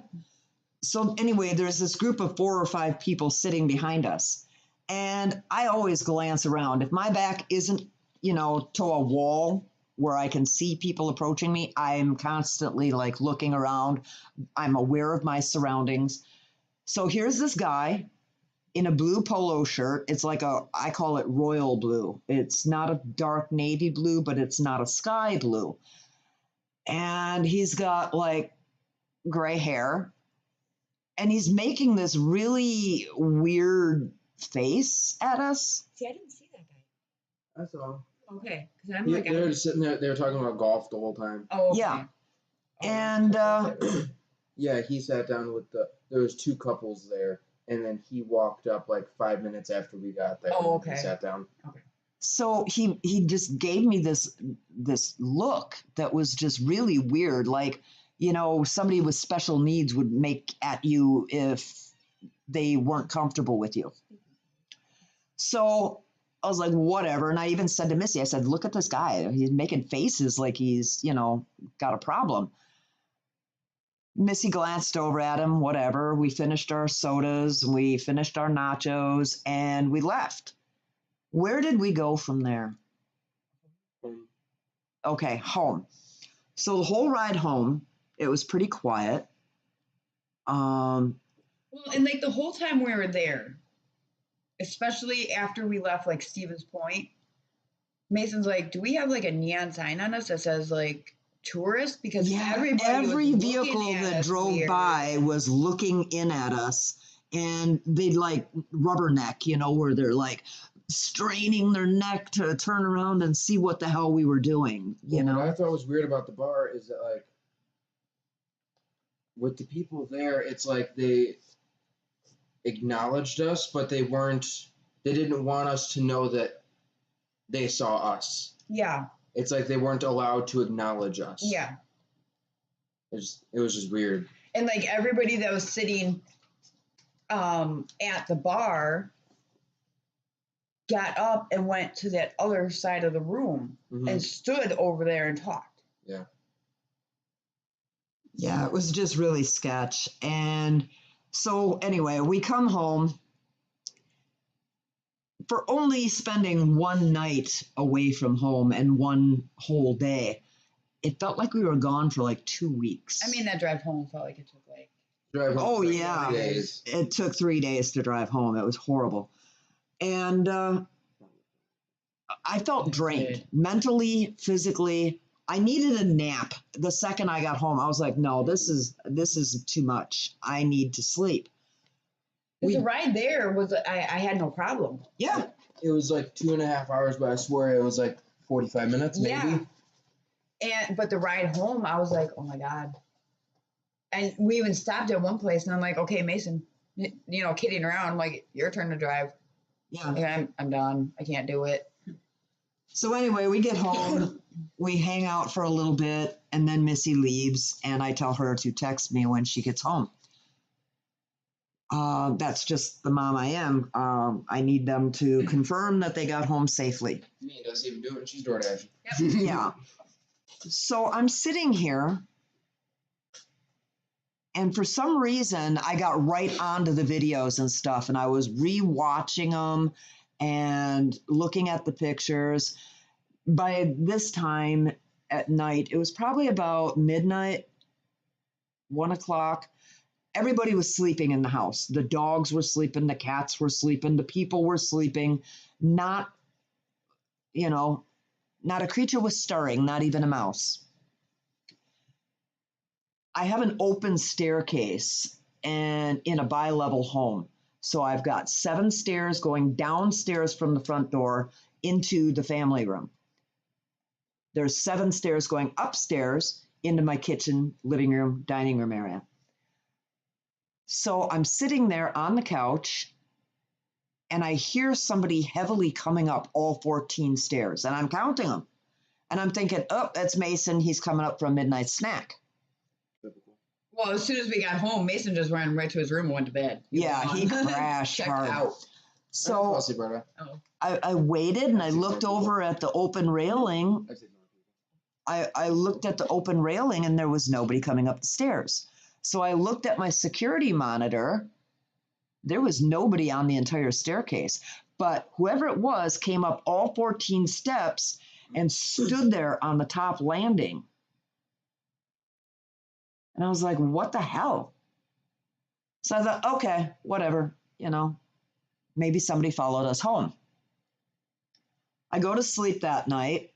So anyway, there's this group of 4 or 5 people sitting behind us. And I always glance around. If my back isn't, to a wall where I can see people approaching me, I'm constantly like looking around. I'm aware of my surroundings. So here's this guy in a blue polo shirt. It's like I call it royal blue. It's not a dark navy blue, but it's not a sky blue. And he's got like gray hair. And he's making this really weird face at us. See, I didn't see that guy. That's all. Okay. Because I'm Yeah, like, they were just sitting there. They were talking about golf the whole time. oh, okay. Yeah. Oh, And Yeah, he sat down with there was 2 couples there, and then he walked up like 5 minutes after we got there. Oh, and okay. He sat down. so he just gave me this look that was just really weird. Like, somebody with special needs would make at you if they weren't comfortable with you. So I was like, whatever. And I even said to Missy, I said, look at this guy. He's making faces like he's, got a problem. Missy glanced over at him, whatever. We finished our sodas, we finished our nachos, and we left. Where did we go from there? Okay, home. So the whole ride home, it was pretty quiet. Well, and like the whole time we were there, especially after we left like Stevens Point, Mason's like, do we have like a neon sign on us that says like tourists because everybody every was vehicle looking at that us drove weird. by was looking in at us, and they'd like rubberneck, you know, where they're like straining their neck to turn around and see what the hell we were doing, you Well, know. what I thought was weird about the bar is that, like, with the people there, it's like they acknowledged us, but they didn't want us to know that they saw us. Yeah, It's like they weren't allowed to acknowledge us. yeah. It was just weird. And like everybody that was sitting at the bar got up and went to that other side of the room Mhm. and stood over there and talked. Yeah. Yeah, it was just really sketch. And so anyway, we come home for only spending one night away from home and one whole day. It felt like we were gone for like 2 weeks. I mean, that drive home felt like it took like Drive home Oh, for yeah. 3 days. It took 3 days to drive home. It was horrible. And I felt drained mentally, physically. I needed a nap. The second I got home, I was like, no, this is too much. I need to sleep. the ride there was I had no problem. Yeah. It was like 2.5 hours, but I swear it was like 45 minutes, maybe. Yeah. But the ride home, I was like, oh my God. And we even stopped at one place and I'm like, okay, Mason, you know, kidding around. I'm like, your turn to drive. Yeah. And I'm done. I can't do it. So anyway, we get home, we hang out for a little bit, and then Missy leaves, and I tell her to text me when she gets home. That's just the mom I am. I need them to confirm that they got home safely. Me doesn't even do it, and she's DoorDash. Yeah. So I'm sitting here, and for some reason, I got right onto the videos and stuff, and I was re-watching them and looking at the pictures. By this time at night, it was probably about midnight, 1 o'clock. Everybody was sleeping in the house. The dogs were sleeping, the cats were sleeping, the people were sleeping. Not a creature was stirring, not even a mouse. I have an open staircase and in a bi-level home. So I've got 7 stairs going downstairs from the front door into the family room. There's 7 stairs going upstairs into my kitchen, living room, dining room area. So I'm sitting there on the couch and I hear somebody heavily coming up all 14 stairs, and I'm counting them. And I'm thinking, oh, that's Mason. He's coming up for a midnight snack. Well, as soon as we got home, Mason just ran right to his room and went to bed. Yeah, he crashed Checked hard. out. So I waited and I looked over at the open railing. I looked at the open railing and there was nobody coming up the stairs. So I looked at my security monitor. There was nobody on the entire staircase, but whoever it was came up all 14 steps and stood there on the top landing. And I was like, what the hell? So I thought, okay, whatever, maybe somebody followed us home. I go to sleep that night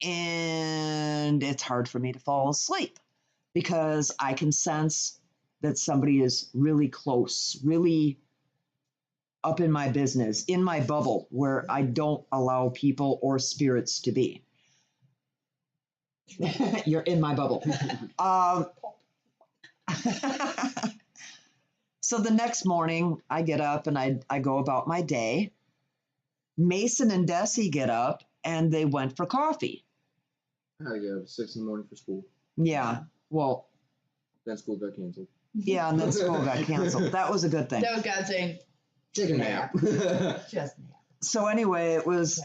and it's hard for me to fall asleep because I can sense that somebody is really close, really up in my business, in my bubble where I don't allow people or spirits to be. You're in my bubble. So the next morning, I get up and I go about my day. Mason and Desi get up and they went for coffee. I get up 6 in the morning for school. Yeah, well. Then school got canceled. Yeah, and then school got canceled. That was a good thing. That was God saying, take a nap. just nap. So anyway, it was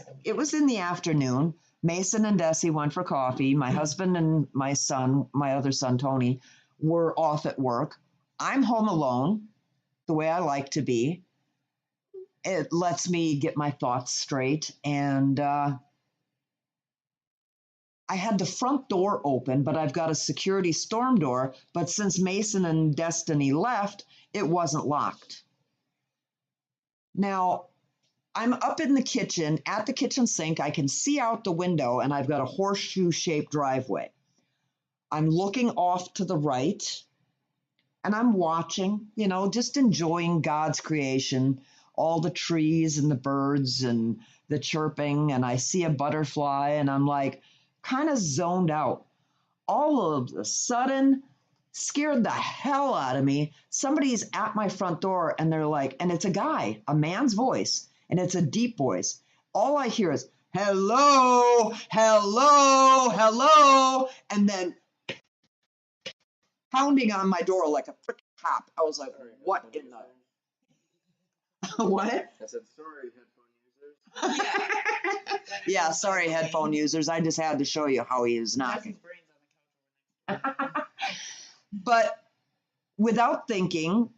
in the afternoon. Mason and Desi went for coffee. My husband and my son, my other son, Tony, were off at work. I'm home alone, the way I like to be. It lets me get my thoughts straight. And I had the front door open, but I've got a security storm door. But since Mason and Destiny left, it wasn't locked. Now, I'm up in the kitchen at the kitchen sink. I can see out the window and I've got a horseshoe shaped driveway. I'm looking off to the right and I'm watching, just enjoying God's creation, all the trees and the birds and the chirping. And I see a butterfly and I'm like kind of zoned out. All of a sudden, scared the hell out of me. Somebody's at my front door and they're like, and it's a guy, a man's voice, and it's a deep voice. All I hear is, hello, hello, hello. And then pounding on my door like a freaking cop. I was like, what in the... What? I said, sorry, headphone users. Yeah, sorry, headphone users. I just had to show you how he is knocking. But without thinking,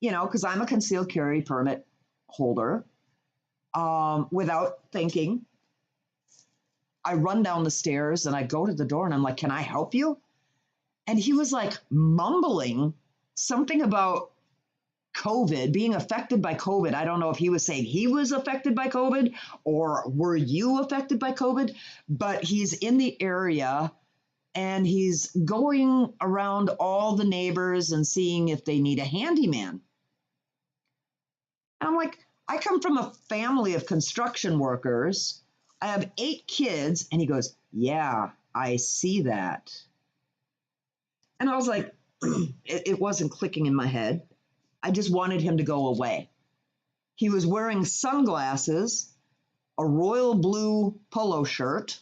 because I'm a concealed carry permit holder, without thinking, I run down the stairs and I go to the door and I'm like, can I help you? And he was like mumbling something about COVID, being affected by COVID. I don't know if he was saying he was affected by COVID or were you affected by COVID, but he's in the area and he's going around all the neighbors and seeing if they need a handyman. And I'm like, I come from a family of construction workers. I have 8 kids. And he goes, yeah, I see that. And I was like, it wasn't clicking in my head. I just wanted him to go away. He was wearing sunglasses, a royal blue polo shirt,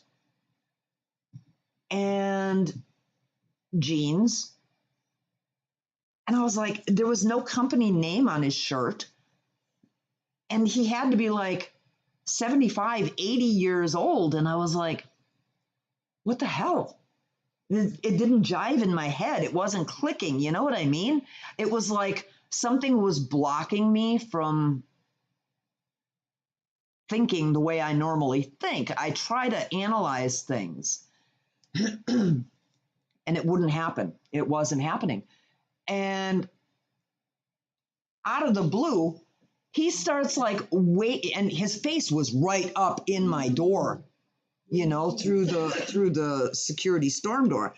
and jeans. And I was like, there was no company name on his shirt. And he had to be like 75, 80 years old. And I was like, what the hell? It didn't jive in my head. It wasn't clicking. You know what I mean? It was like something was blocking me from thinking the way I normally think. I try to analyze things and it wouldn't happen. It wasn't happening. And out of the blue, he starts like, wait, and his face was right up in my door, through the security storm door.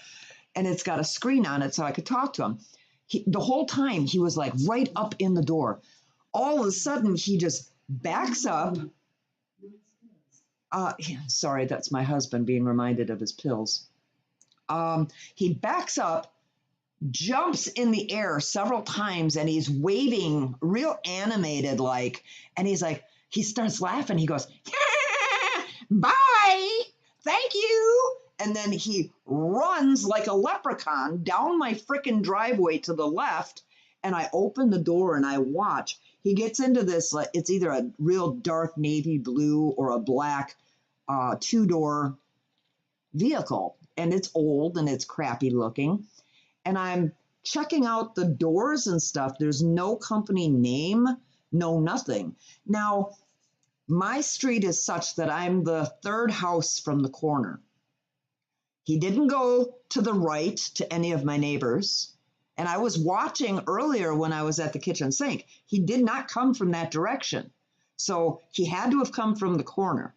And it's got a screen on it so I could talk to him. The whole time he was like right up in the door. All of a sudden he just backs up. Sorry, that's my husband being reminded of his pills. He backs up, jumps in the air several times, and he's waving real animated like, and he's like, he starts laughing. He goes, bye, thank you. And then he runs like a leprechaun down my frickin' driveway to the left. And I open the door and I watch. He gets into this, it's either a real dark navy blue or a black 2-door vehicle. And it's old and it's crappy looking. And I'm checking out the doors and stuff. There's no company name, no nothing. Now, my street is such that I'm the 3rd house from the corner. He didn't go to the right to any of my neighbors. And I was watching earlier when I was at the kitchen sink. He did not come from that direction. So he had to have come from the corner.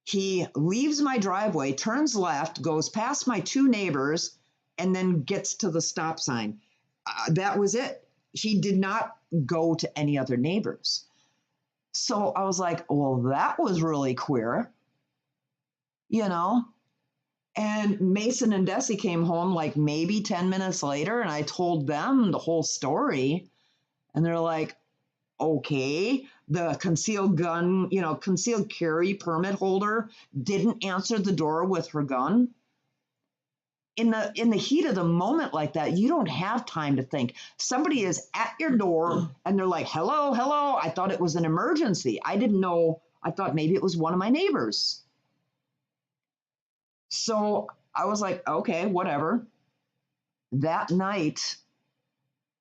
He leaves my driveway, turns left, goes past my 2 neighbors, and then gets to the stop sign. That was it. He did not go to any other neighbors. So I was like, well, that was really queer, And Mason and Desi came home like maybe 10 minutes later, and I told them the whole story. And they're like, okay, the concealed carry permit holder didn't answer the door with her gun. In the heat of the moment like that, you don't have time to think. Somebody is at your door and they're like, hello, hello. I thought it was an emergency. I didn't know. I thought maybe it was one of my neighbors. So I was like, okay, whatever. That night,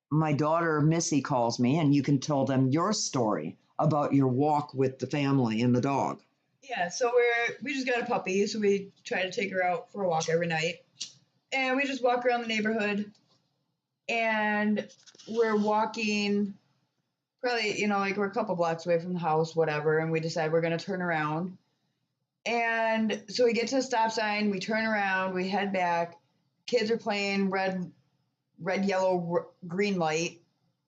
my daughter Missy calls me, and you can tell them your story about your walk with the family and the dog. Yeah, so we just got a puppy, so we try to take her out for a walk every night. And we just walk around the neighborhood, and we're walking probably, you know, like we're a couple blocks away from the house, whatever, and we decide we're going to turn around. And so we get to the stop sign, we turn around, we head back. Kids are playing red, yellow, green light.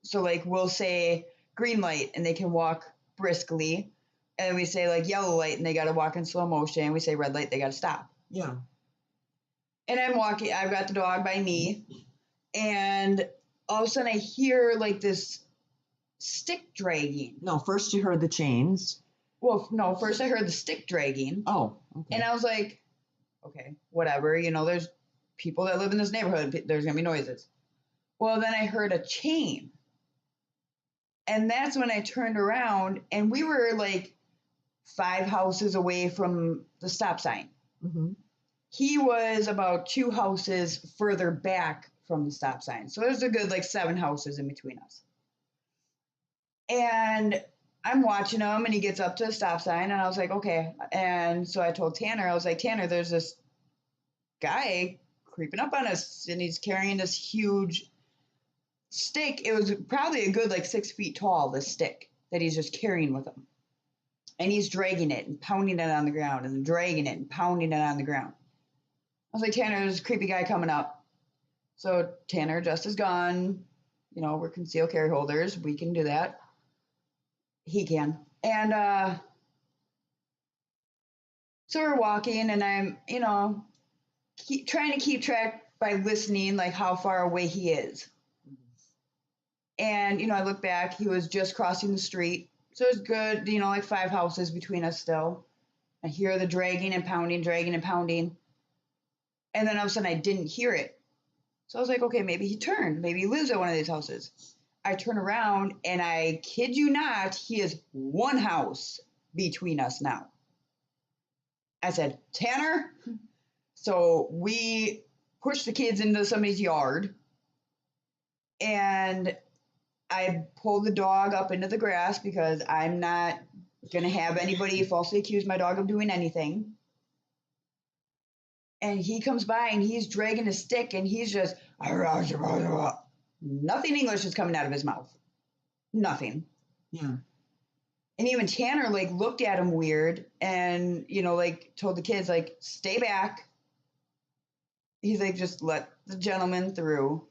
So like we'll say green light and they can walk briskly. And we say like yellow light and they got to walk in slow motion. We say red light, they got to stop. Yeah. And I'm walking, I've got the dog by me. And all of a sudden I hear like this stick dragging. No, first you heard the chains. Well, no, first I heard the stick dragging. Oh, okay. And I was like, okay, whatever. You know, there's people that live in this neighborhood. There's going to be noises. Well, then I heard a chain. And that's when I turned around and we were like 5 houses away from the stop sign. Mm-hmm. He was about 2 houses further back from the stop sign. So there's a good like 7 houses in between us. And I'm watching him and he gets up to the stop sign and I was like, okay. And so I told Tanner, I was like, Tanner, there's this guy creeping up on us and he's carrying this huge stick. It was probably a good like 6 feet tall, this stick that he's just carrying with him. And he's dragging it and pounding it on the ground and dragging it and pounding it on the ground. I was like, Tanner, there's a creepy guy coming up. So Tanner adjusts his gun. You know, we're concealed carry holders. We can do that. He can. And so we're walking and I'm, you know, trying to keep track by listening, like how far away he is. And, you know, I look back, he was just crossing the street. So it's good, you know, like 5 houses between us still. I hear the dragging and pounding, dragging and pounding. And then all of a sudden I didn't hear it. So I was like, okay, maybe he turned. Maybe he lives at one of these houses. I turn around and I kid you not, he is 1 house between us now. I said, Tanner. So we pushed the kids into somebody's yard and I pulled the dog up into the grass because I'm not going to have anybody falsely accuse my dog of doing anything. And he comes by and he's dragging a stick and he's just, nothing English is coming out of his mouth. Nothing. Yeah. And even Tanner like looked at him weird and, you know, like told the kids like, stay back. He's like, just let the gentleman through.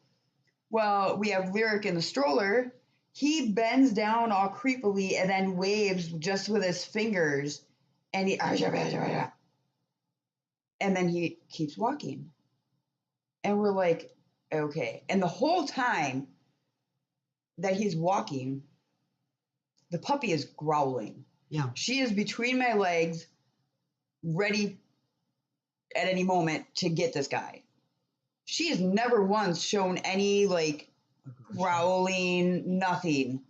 Well, we have Lyric in the stroller. He bends down all creepily and then waves just with his fingers. And and then he keeps walking. And we're like, okay. And the whole time that he's walking, the puppy is growling. Yeah. She is between my legs, ready at any moment to get this guy. She has never once shown any like growling, nothing.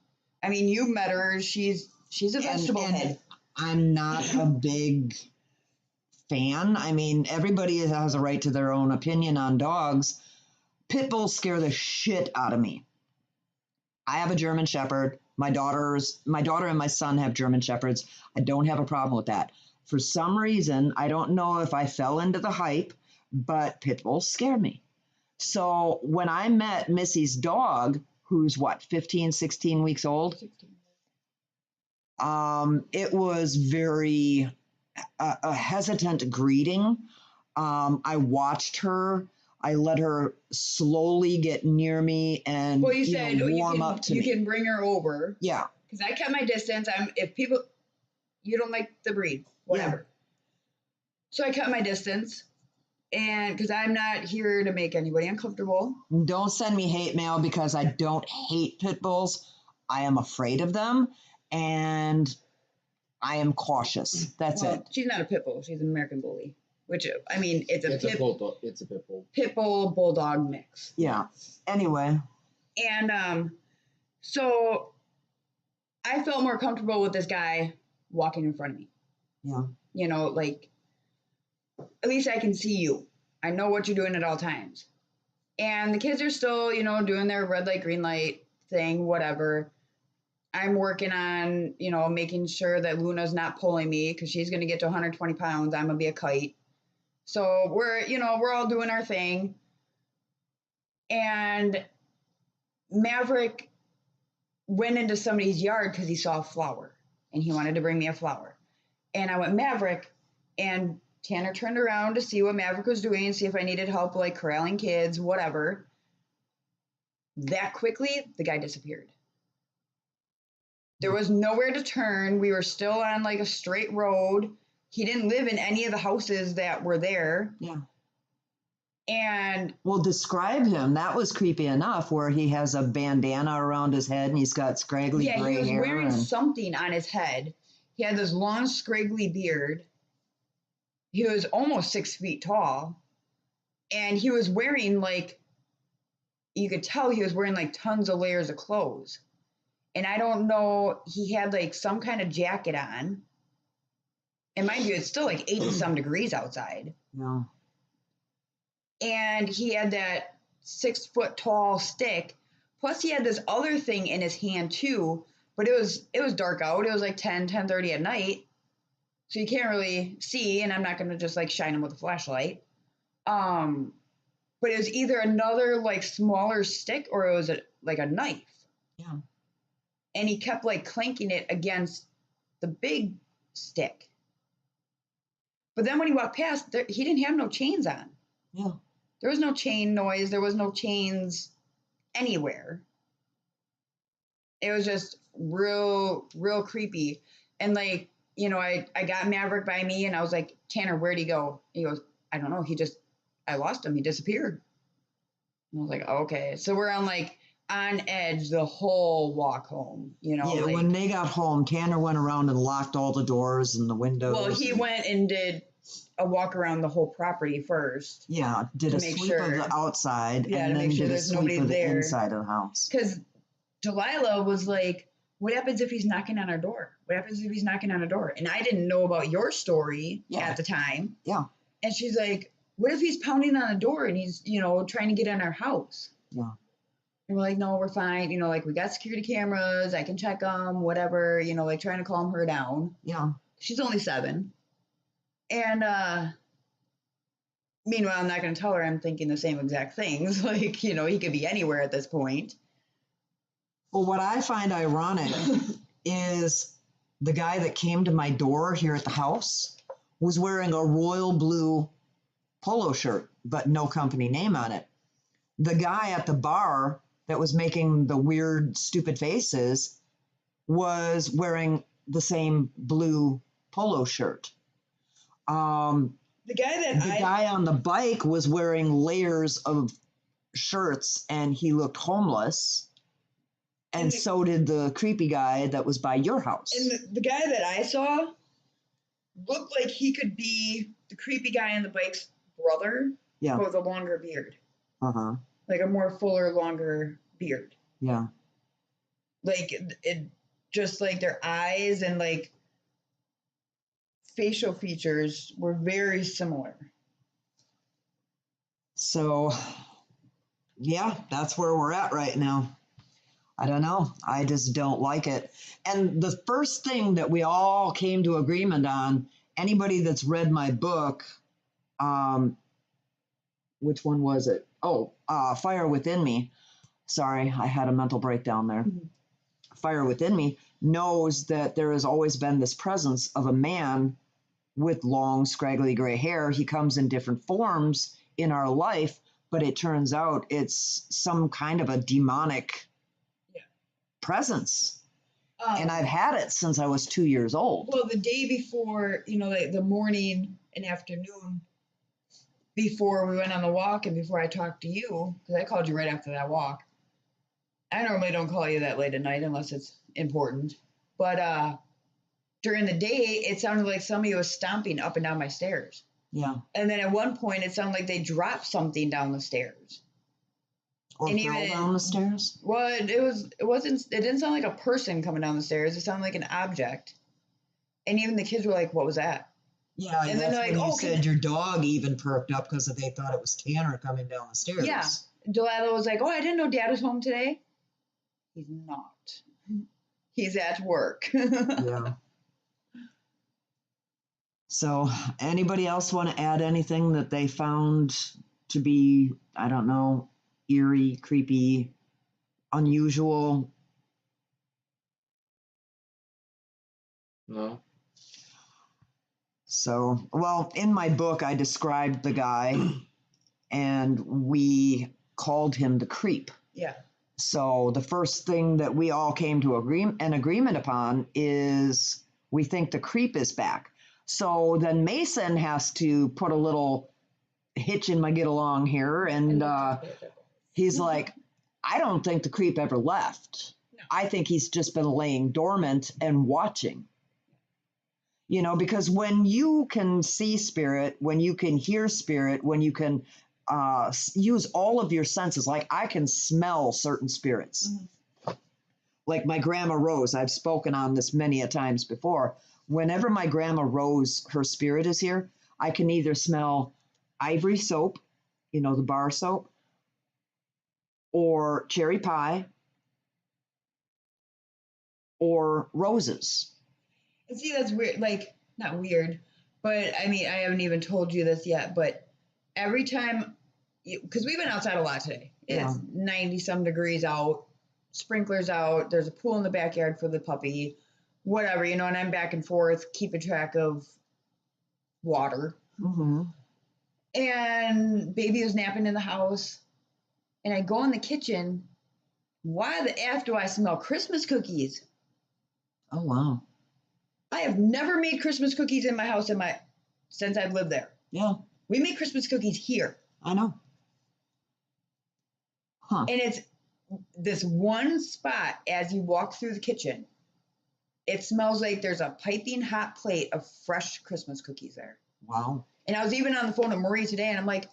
I mean, you met her. She's a vegetable head. I'm not a big fan. I mean, everybody has a right to their own opinion on dogs. Pit bulls scare the shit out of me. I have a German Shepherd. My daughter and my son have German Shepherds. I don't have a problem with that. For some reason, I don't know if I fell into the hype, but pit bulls scare me. So when I met Missy's dog, who's 15, 16 weeks old, 16. It was very a hesitant greeting. I watched her. I let her slowly get near me and Well, you said warm up to me. You can bring her over. Yeah. Because I kept my distance. You don't like the breed, whatever. Yeah. So I cut my distance, and because I'm not here to make anybody uncomfortable. Don't send me hate mail because I don't hate pit bulls. I am afraid of them, and I am cautious. That's it. She's not a pit bull. She's an American bully, which I mean, it's a pit bull. It's a pit bull. Pit bull bulldog mix. Yeah. Anyway. And so I felt more comfortable with this guy walking in front of me. Yeah. You know, like, at least I can see you. I know what you're doing at all times. And the kids are still, you know, doing their red light, green light thing, whatever. I'm working on, you know, making sure that Luna's not pulling me because she's going to get to 120 pounds. I'm going to be a kite. So we're all doing our thing. And Maverick went into somebody's yard because he saw a flower and he wanted to bring me a flower. And I went Maverick, and Tanner turned around to see what Maverick was doing and see if I needed help, like corralling kids, whatever. That quickly, the guy disappeared. There was nowhere to turn. We were still on like a straight road. He didn't live in any of the houses that were there. Yeah. And Well, describe him. That was creepy enough, where he has a bandana around his head and he's got scraggly yeah, gray he was hair. wearing and, something on his head. He had this long, scraggly beard. He was almost 6 feet tall. And he was wearing like, you could tell he was wearing like tons of layers of clothes. And I don't know, he had like some kind of jacket on. And mind you, it's still like 80 some degrees outside. yeah. And he had that 6 foot tall stick. Plus he had this other thing in his hand too, but it was dark out. It was like 10:30 at night. So you can't really see, and I'm not going to just like shine him with a flashlight. But it was either another like smaller stick or it was like a knife. Yeah. And he kept like clanking it against the big stick. But then when he walked past, he didn't have no chains on. Yeah. There was no chain noise. There was no chains anywhere. It was just real creepy. And like, you know, I got Maverick by me and I was like, Tanner, where'd he go? He goes, I don't know. I lost him. He disappeared. And I was like, okay. So we're on edge the whole walk home, you know. Yeah, like, when they got home, Tanner went around and locked all the doors and the windows. well, he went and did a walk around the whole property first. Yeah, did to a make sweep sure- of the outside Yeah, and to then make sure did a there's sweep nobody of the there. inside of the house. Because Delilah was like, what happens if he's knocking on our door? What happens if he's knocking on our door? And I didn't know about your story Yeah. at the time. Yeah. And she's like, what if he's pounding on the door and he's, you know, trying to get in our house? Yeah. And we're like, no, we're fine. You know, like we got security cameras. I can check them, whatever, you know, like trying to calm her down. Yeah. She's only 7. And meanwhile, I'm not going to tell her I'm thinking the same exact things. Like, you know, he could be anywhere at this point. Well, what I find ironic is the guy that came to my door here at the house was wearing a royal blue polo shirt, but no company name on it. The guy at the bar that was making the weird, stupid faces was wearing the same blue polo shirt. The Guy on the bike was wearing layers of shirts and he looked homeless. And so did the creepy guy that was by your house. And the guy that I saw looked like he could be the creepy guy on the bike's brother, Yeah. but with a longer beard. Uh-huh. Like a more fuller, longer beard. Yeah. Like it just like their eyes and like facial features were very similar. So, yeah, that's where we're at right now. I don't know. I just don't like it. And the first thing that we all came to agreement on, anybody that's read my book, which one was it? Oh, Fire Within Me. Sorry, I had a mental breakdown there. Mhm. Fire Within Me knows that there has always been this presence of a man with long, scraggly gray hair. He comes in different forms in our life, but it turns out it's some kind of a demonic presence. And I've had it since I was 2 years old. Well, the day before, you know, like the morning and afternoon before we went on the walk and before I talked to you, because I called you right after that walk. I normally don't call you that late at night unless it's important. But during the day, it sounded like somebody was stomping up and down my stairs. Yeah. And then at one point, it sounded like they dropped something down the stairs. Or And fell even- down the stairs. Well, it didn't sound like a person coming down the stairs. It sounded like an object. And even the kids were like, what was that? Yeah, And then that's they're when like, you "Oh, can said your dog even perked up because they thought it was Tanner coming down the stairs. Yeah. Delilah was like, oh, I didn't know Dad was home today. He's not. He's at work. Yeah. So, anybody else want to add anything that they found to be, I don't know, eerie, creepy, unusual? No. So, well, in my book, I described the guy and we called him the creep. Yeah. So the first thing that we all came to an agreement upon is we think the creep is back. So then Mason has to put a little hitch in my get along here, and he's like, I don't think the creep ever left. No. I think he's just been laying dormant and watching. You know, because when you can see spirit, when you can hear spirit, when you can use all of your senses, like I can smell certain spirits. Mm-hmm. Like my grandma Rose, I've spoken on this many a times before. Whenever my grandma Rose, her spirit is here, I can either smell ivory soap, you know, the bar soap, or cherry pie, or roses. And see, that's weird. Like, not weird, but I mean, I haven't even told you this yet, but every time, because we've been outside a lot today. It's 90 some degrees out, sprinklers out, there's a pool in the backyard for the puppy, whatever, you know, and I'm back and forth, keeping track of water. Mm-hmm. And baby was napping in the house, and I go in the kitchen. Why the F do I smell Christmas cookies? Oh, wow. I have never made Christmas cookies in my house since I've lived there. Yeah. We make Christmas cookies here. I know. Huh. And it's this one spot as you walk through the kitchen. It smells like there's a piping hot plate of fresh Christmas cookies there. Wow. And I was even on the phone with Marie today, and I'm like,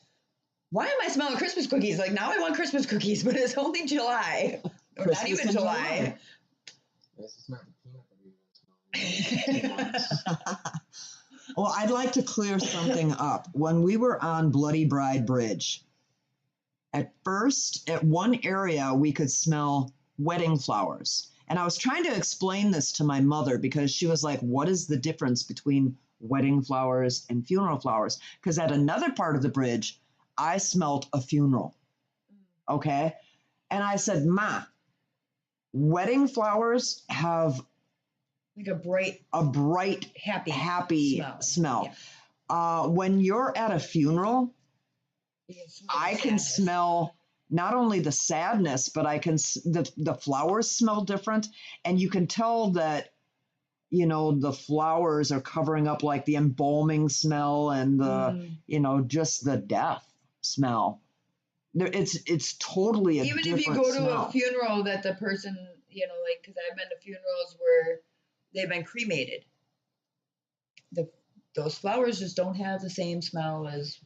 why am I smelling Christmas cookies? Like, now I want Christmas cookies, but it's only July. Or not even July. This is not the peanut butter. Well, I'd like to clear something up. When we were on Bloody Bride Bridge, at first, at one area, we could smell wedding flowers. And I was trying to explain this to my mother because she was like, what is the difference between wedding flowers and funeral flowers? Because at another part of the bridge, I smelled a funeral. Okay? And I said, Ma, wedding flowers have like a bright, happy smell. Yeah. When you're at a funeral, I can smell not only the sadness, but the flowers smell different, and you can tell that, you know, the flowers are covering up like the embalming smell and the, you know, just the death smell. It's totally a even different if you go to smell. a funeral that the person, you know, like, because I've been to funerals where they've been cremated. Those flowers just don't have the same smell as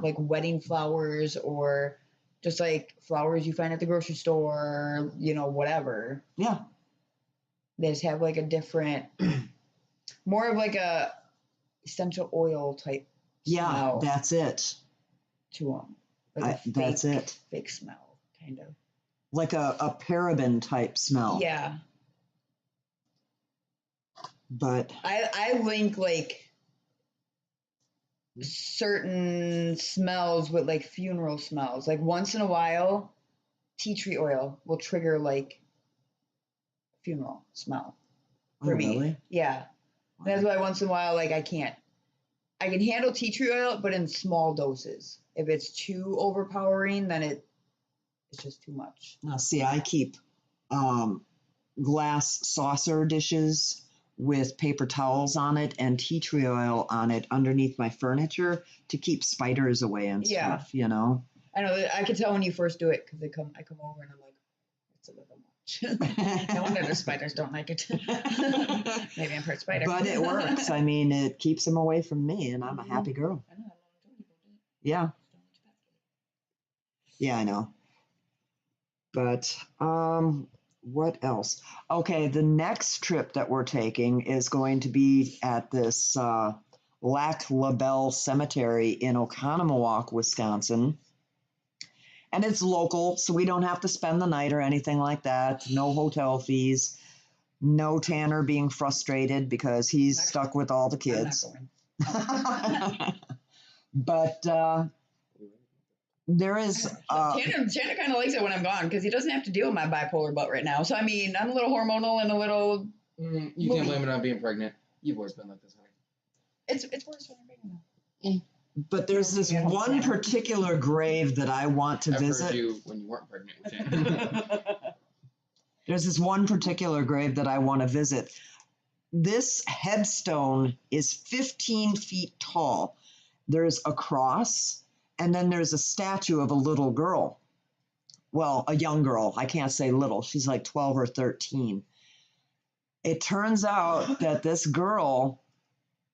like wedding flowers or just like flowers you find at the grocery store, you know, whatever. Yeah. They just have like a different, more of like a essential oil type smell. Yeah, that's it. To them. Like that's it. Fake smell, kind of. Like a paraben type smell. Yeah. But I link like certain smells with like funeral smells. Like once in a while, tea tree oil will trigger like funeral smell for me. Really? Yeah. Wow. That's why once in a while, like I can handle tea tree oil, but in small doses. If it's too overpowering, then it's just too much. Now, see, I keep glass saucer dishes with paper towels on it and tea tree oil on it underneath my furniture to keep spiders away and stuff, you know? I know. I can tell when you first do it because I come over and I'm like, it's a little much. No wonder the spiders don't like it. Maybe I'm part spider. But it works. I mean, it keeps them away from me, and I'm a happy girl. I know. Yeah. Yeah, I know. But what else? Okay, the next trip that we're taking is going to be at this Lac La Belle Cemetery in Oconomowoc, Wisconsin. And it's local, so we don't have to spend the night or anything like that. No hotel fees. No Tanner being frustrated because he's stuck with all the kids. But there is... Tanner kind of likes it when I'm gone because he doesn't have to deal with my bipolar butt right now. So, I mean, I'm a little hormonal and a little... You can't blame it on being pregnant. You've always been like this, honey. It's worse when I'm pregnant. But there's this Yeah. one particular grave that I want to I've heard visit. you when you weren't pregnant with Shannon. There's this one particular grave that I want to visit. This headstone is 15 feet tall. There's a cross, and then there's a statue of a little girl. Well, a young girl. I can't say little. She's like 12 or 13. It turns out that this girl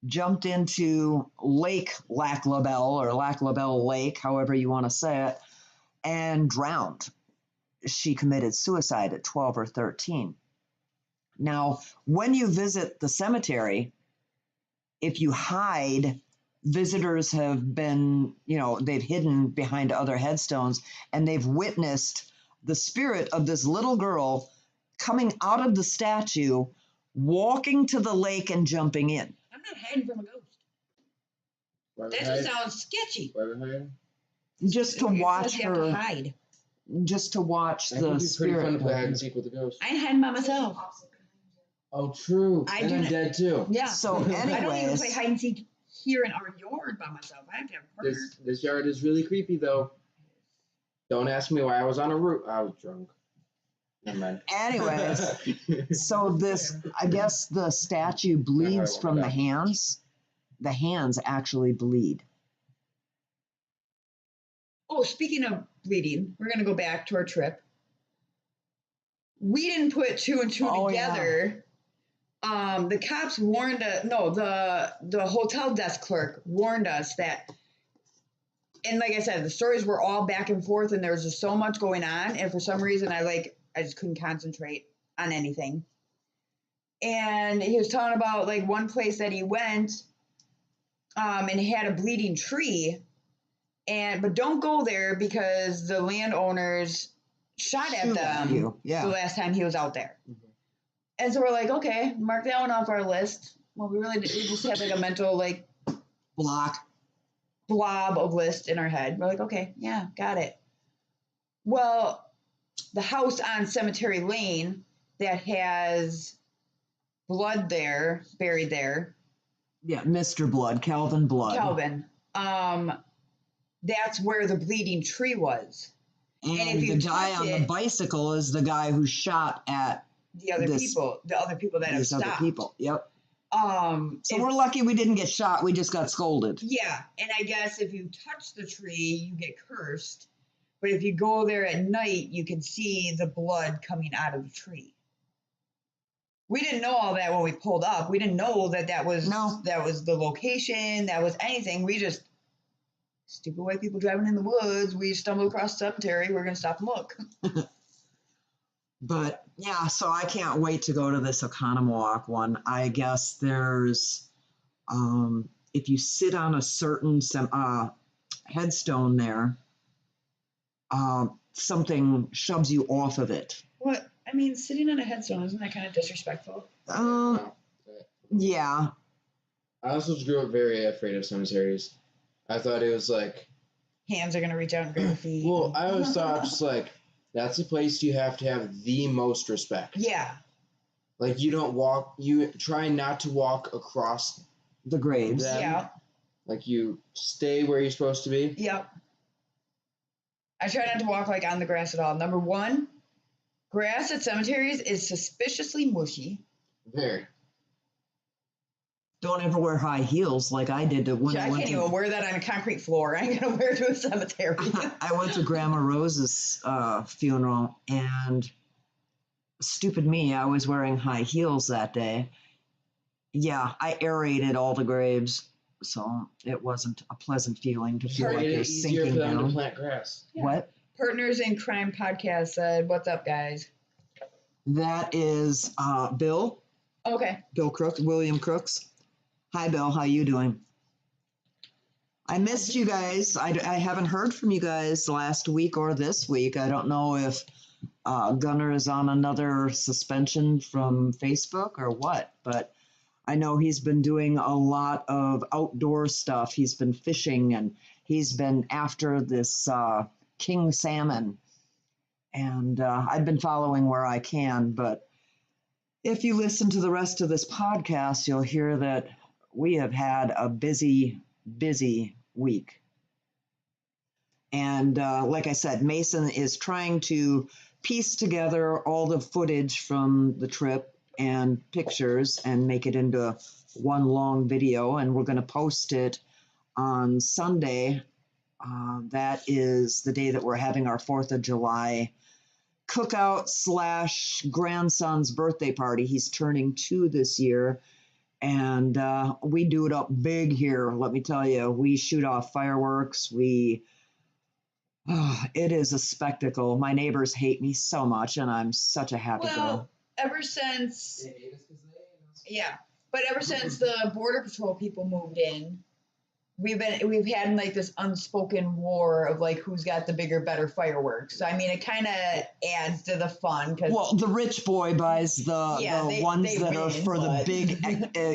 jumped into Lake Lac La Belle or Lac La Belle Lake, however you want to say it, and drowned. She committed suicide at 12 or 13. Now, when you visit the cemetery, if you hide, visitors have been, they've hidden behind other headstones, and they've witnessed the spirit of this little girl coming out of the statue, walking to the lake and jumping in. I'm not hiding from a ghost. Why we That hide? just sounds sketchy. Why we hide? Just to It watch says you have to her, hide. just to watch That would the be pretty fun to spirit. play hide and seek with the ghost. I ain't hiding by myself. Oh, true. I and do I'm not- dead too. Yeah. So I don't even anyways, play hide and seek here in our yard by myself. I have to have a partner. This yard is really creepy though. Don't ask me why I was on a roof. I was drunk. Never mind. anyways, so this, I guess the statue bleeds from the hands. The hands actually bleed. Oh, speaking of bleeding, we're gonna go back to our trip. We didn't put two and two Oh, yeah. together. The cops warned us. No, the hotel desk clerk warned us that. And like I said, the stories were all back and forth, and there was just so much going on. And for some reason, I just couldn't concentrate on anything. And he was talking about like one place that he went, and he had a bleeding tree. But don't go there because the landowners shot at Shoot them you, the yeah. last time he was out there. Mhm. And so we're like, okay, mark that one off our list. Well, we just had like a mental like Block. blob of list in our head. We're like, okay, yeah, got it. Well, the house on Cemetery Lane that has blood there, buried there, Yeah, Mr. Blood, Calvin Blood. Calvin, that's where the bleeding tree was. And if you the guy touch on the it- bicycle is the guy who shot at The other This- people that have these other stopped. people. Yep. So So we're lucky we didn't get shot. We just got scolded. yeah, and I guess if you touch the tree, you get cursed. But if you go there at night, you can see the blood coming out of the tree. We didn't know all that when we pulled up. We didn't know that was the location, that was anything. We just stupid white people driving in the woods. We stumbled across the cemetery. We're gonna stop and look. But yeah, so I can't wait to go to this Oconomowoc one. I guess there's, if you sit on a certain headstone there, something shoves you off of it. What? I mean, sitting on a headstone, isn't that kind of disrespectful? Yeah. I also grew up very afraid of cemeteries. I thought it was like, Hands are gonna reach out and grab your feet. well, I always thought just like, that's a place you have to have the most respect. Yeah. Like you try not to walk across The graves. them. Yeah. Like you stay where you're supposed to be. Yep. I try not to walk like on the grass at all. Number one, grass at cemeteries is suspiciously mushy. Very. Don't ever wear high heels like I did when I I went can't to even wear that on a concrete floor. I ain't gonna wear it to a cemetery. I went to Grandma Rose's funeral, and stupid me, I was wearing high heels that day. Yeah, I aerated all the graves, so it wasn't a pleasant feeling to feel Made like it you're easier sinking for them to down. plant grass. Yeah. What? Partners in Crime podcast said, "What's up, guys?" That is Bill Okay. Crooks, William Crooks. Hi, Bill. How you doing? I missed you guys. I haven't heard from you guys last week or this week. I don't know if Gunnar is on another suspension from Facebook or what, but I know he's been doing a lot of outdoor stuff. He's been fishing, and he's been after this king salmon. And I've been following where I can, but If you listen to the rest of this podcast, you'll hear that we have had a busy, busy week. And like I said, Mason is trying to piece together all the footage from the trip and pictures and make it into one long video. And we're going to post it on Sunday. That is the day that we're having our 4th of July cookout / grandson's birthday party. He's turning 2 this year. And we do it up big here, let me tell you. We shoot off fireworks. It is a spectacle. My neighbors hate me so much, and I'm such a happy girl. Ever since, but ever since the Border Patrol people moved in, we've had like this unspoken war of like who's got the bigger, better fireworks. So I mean, it kind of adds to the fun. Well, the rich boy buys the ones that are for the big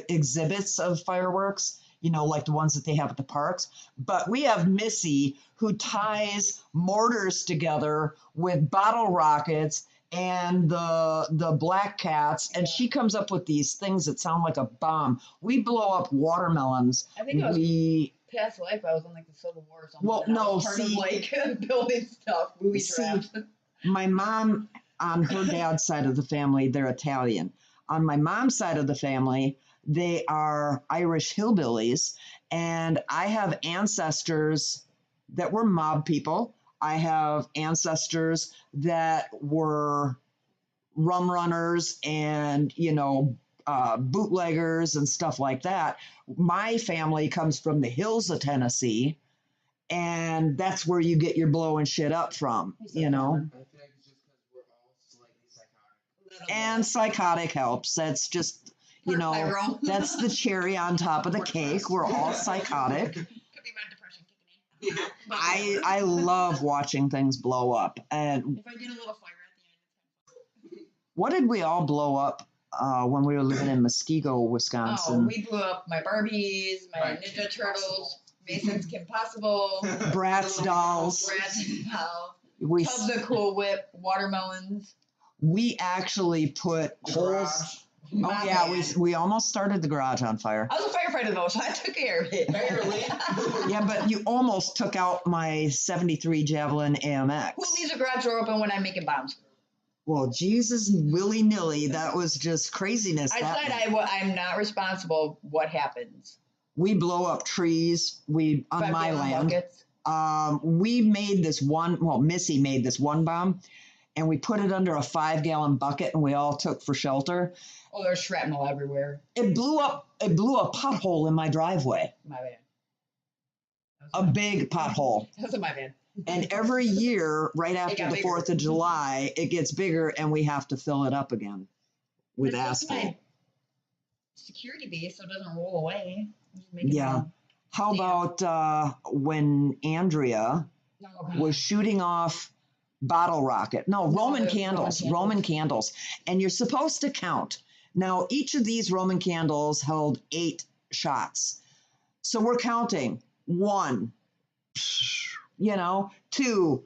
exhibits of fireworks. You know, like the ones that they have at the parks. But we have Missy who ties mortars together with bottle rockets and the black cats, and she comes up with these things that sound like a bomb. We blow up watermelons. I think it was past life. I was on like the Civil War or something. Well, no, part of like building stuff, movie drafts. My mom, on her dad's side of the family, they're Italian. On my mom's side of the family, they are Irish hillbillies, and I have ancestors that were mob people. I have ancestors that were rum runners and, bootleggers and stuff like that. My family comes from the hills of Tennessee, and that's where you get your blowing shit up from, I feel like it's just because we're all slightly psychotic. And psychotic helps. That's just, that's the cherry on top of the cake. We're all psychotic. Could be my depression kicking in. I love watching things blow up. And if I get a little fire at the end. What did we all blow up when we were living in Muskego, Wisconsin? Oh, we blew up my Barbies, my Ninja Turtles, Mason's Kim Possible, Bratz dolls. Tubs of Cool Whip, watermelons. We actually put holes. Oh yeah, we almost started the garage on fire. I was a firefighter though, so I took care of it. Barely. Yeah, but you almost took out my 73 Javelin AMX. Who leaves a garage door open when I'm making bombs? Well, Jesus, willy-nilly, that was just craziness. I said I'm not responsible. What happens? We blow up trees. On my land. Buckets. We made this one. Well, Missy made this one bomb, and we put it under a 5-gallon bucket, and we all took for shelter. Oh, there's shrapnel everywhere. It blew up. It blew a pothole in my driveway. My bad. A big pothole. That's my bad. And every year, right after the 4th of July, it gets bigger, and we have to fill it up again with asphalt. Security base, so it doesn't roll away. Yeah. How about when Andrea was shooting off bottle rocket? No, Roman candles. And you're supposed to count. Now, each of these Roman candles held 8 shots. So we're counting 1, 2.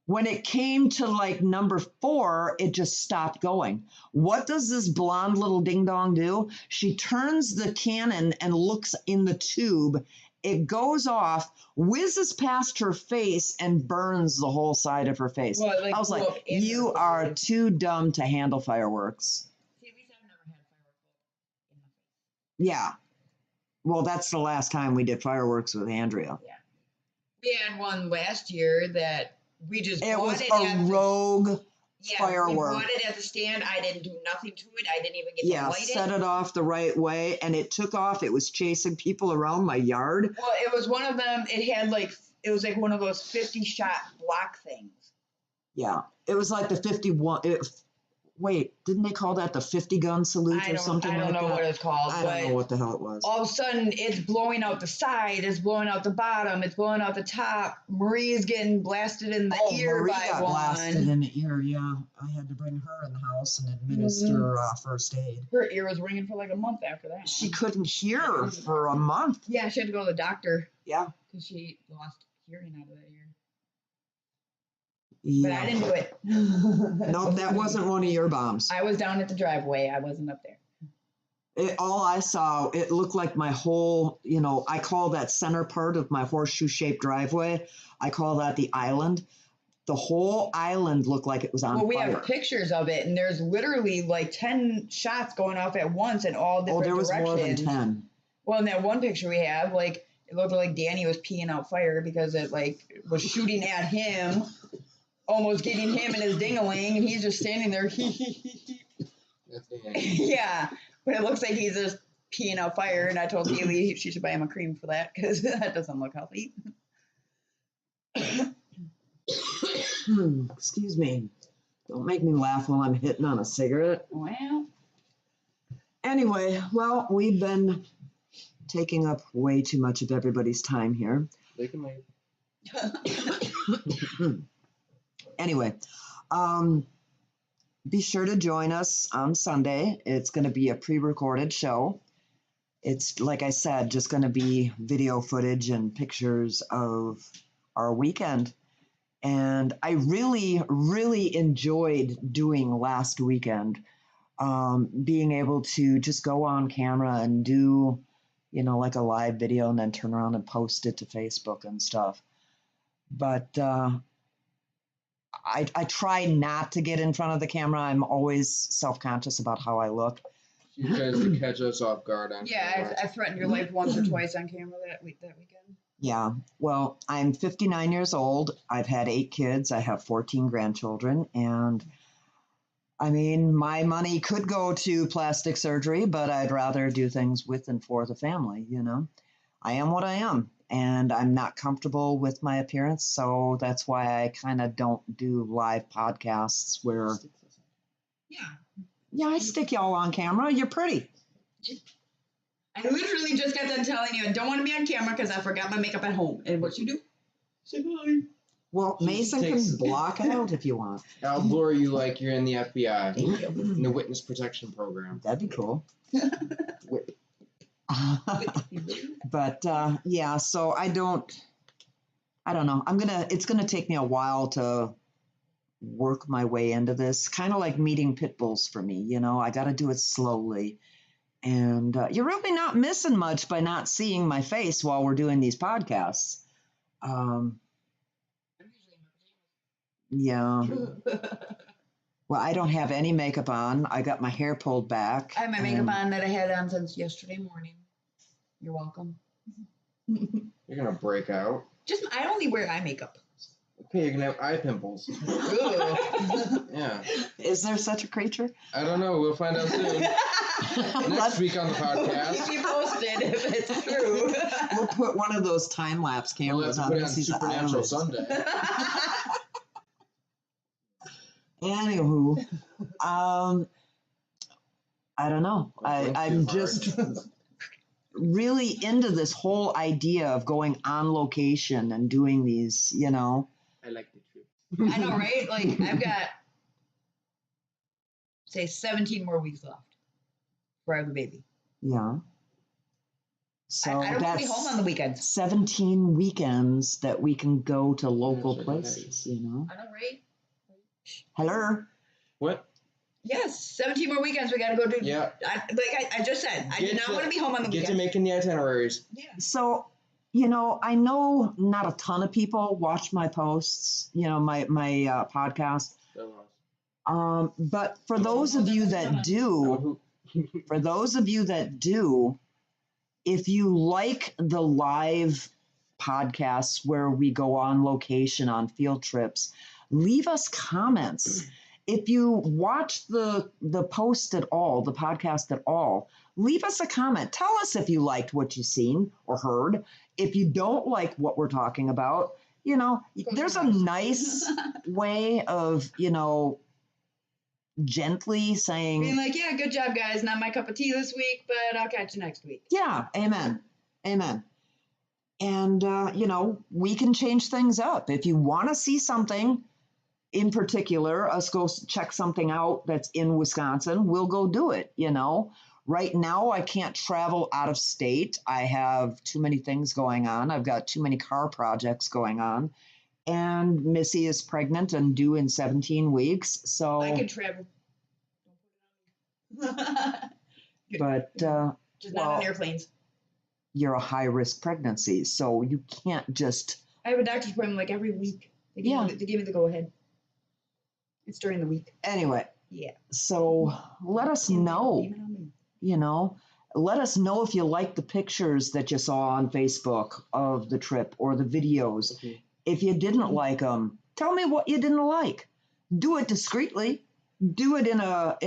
When it came to like number 4, it just stopped going. What does this blonde little ding dong do? She turns the cannon and looks in the tube. It goes off, whizzes past her face, and burns the whole side of her face. Well, I was like, you are too dumb to handle fireworks. See, at least I've never had fireworks in my face. Yeah. Well, that's the last time we did fireworks with Andrea. Yeah. We had one last year that we just It bought was it a rogue firework. We bought it at the stand. I didn't do nothing to it. I didn't even get to light it. Set it off the right way, and it took off. It was chasing people around my yard. Well, it was one of them. It was like one of those 50-shot block things. Yeah. It was like the 51. Wait, didn't they call that the 50-gun salute or something like that? I don't know what it's called. I don't know what the hell it was. All of a sudden, it's blowing out the side, it's blowing out the bottom, it's blowing out the top. Marie's getting blasted in the ear Marie by got one. blasted in the ear, yeah. I had to bring her in the house and administer first aid. Her ear was ringing for like a month after that. She couldn't hear for a month. Yeah, she had to go to the doctor. Yeah. Because she lost hearing out of that ear. But I didn't do it. Nope, that wasn't one of your bombs. I was down at the driveway. I wasn't up there. All I saw, it looked like my whole, I call that center part of my horseshoe-shaped driveway, I call that the island. The whole island looked like it was on Well, we fire. have pictures of it, and there's literally like 10 shots going off at once in all different there was directions. more than 10. Well, in that one picture we have, like, it looked like Danny was peeing out fire because it, like, was shooting at him, almost getting him in his ding-a-ling, and he's just standing there. That's Danny. Yeah, but it looks like he's just peeing out fire, and I told Haley she should buy him a cream for that because that doesn't look healthy. Excuse me. Don't make me laugh while I'm hitting on a cigarette. Well, Anyway, well, we've been taking up way too much of everybody's time here. They can leave. Anyway, be sure to join us on Sunday. It's going to be a pre-recorded show. It's, like I said, just going to be video footage and pictures of our weekend. And I really, really enjoyed doing last weekend, being able to just go on camera and do, like a live video and then turn around and post it to Facebook and stuff. But I try not to get in front of the camera. I'm always self-conscious about how I look. You guys to catch us off guard on yeah, camera. I threatened your life once or twice on camera that weekend. Yeah, well, I'm 59 years old. I've had 8 kids. I have 14 grandchildren. And I mean, my money could go to plastic surgery, but I'd rather do things with and for the family, I am what I am, and I'm not comfortable with my appearance. So that's why I kind of don't do live podcasts where, yeah, I stick y'all on camera. You're pretty. I literally just got done telling you I don't want to be on camera because I forgot my makeup at home. And what you do? Say bye. Well, She Mason takes- can block it out if you want. I'll lure you like you're in the FBI, Thank you. in the witness protection program. That'd be cool. But yeah, so I don't know. It's gonna take me a while to work my way into this. Kind of like meeting pit bulls for me, I got to do it slowly. And you're really not missing much by not seeing my face while we're doing these podcasts. Yeah. Well, I don't have any makeup on. I got my hair pulled back. I have my makeup on that I had on since yesterday morning. You're welcome. You're gonna break out. I only wear eye makeup. Okay, you're gonna have eye pimples. Ugh. Yeah. Is there such a creature? I don't know. We'll find out soon. Next week on the Keep podcast. me posted if it's true. We'll put one of those time-lapse We'll have cameras to on put it on Missy's Supernatural eyelids. Sunday. Anywho, I don't know. Don't I'm think too just hard. really into this whole idea of going on location and doing these, I like the truth. I know, right? Like, I've got, say, 17 more weeks left before I have a baby. Yeah. So I don't want to that's be home on the weekends. 17 weekends that we can go to local That's really places, I know, right? Hello? What? Yes, 17 more weekends we got to go do. Yeah. I just said, I do Get not to- want to be home on the Get to weekends. making the itineraries. Yeah. So, I know not a ton of people watch my posts, my podcast. But for those of you that do, if you like the live podcasts where we go on location on field trips, leave us comments. If you watch the post at all, the podcast at all, leave us a comment. Tell us if you liked what you've seen or heard. If you don't like what we're talking about, there's a nice way of, gently saying, Being like, yeah, good job, guys. Not my cup of tea this week, but I'll catch you next week. yeah, amen. Amen. And, we can change things up. If you want to see something in particular, us go check something out that's in Wisconsin, we'll go do it, Right now, I can't travel out of state. I have too many things going on. I've got too many car projects going on. And Missy is pregnant and due in 17 weeks. So, I can travel. but Just not well, on airplanes. you're a high risk pregnancy, so you can't just. I have a doctor's appointment like every week. They give me the go ahead. It's during the week. Anyway, Yeah. so let us know, let us know if you like the pictures that you saw on Facebook of the trip or the videos. Okay. If you didn't like them, tell me what you didn't like. Do it discreetly. Do it in a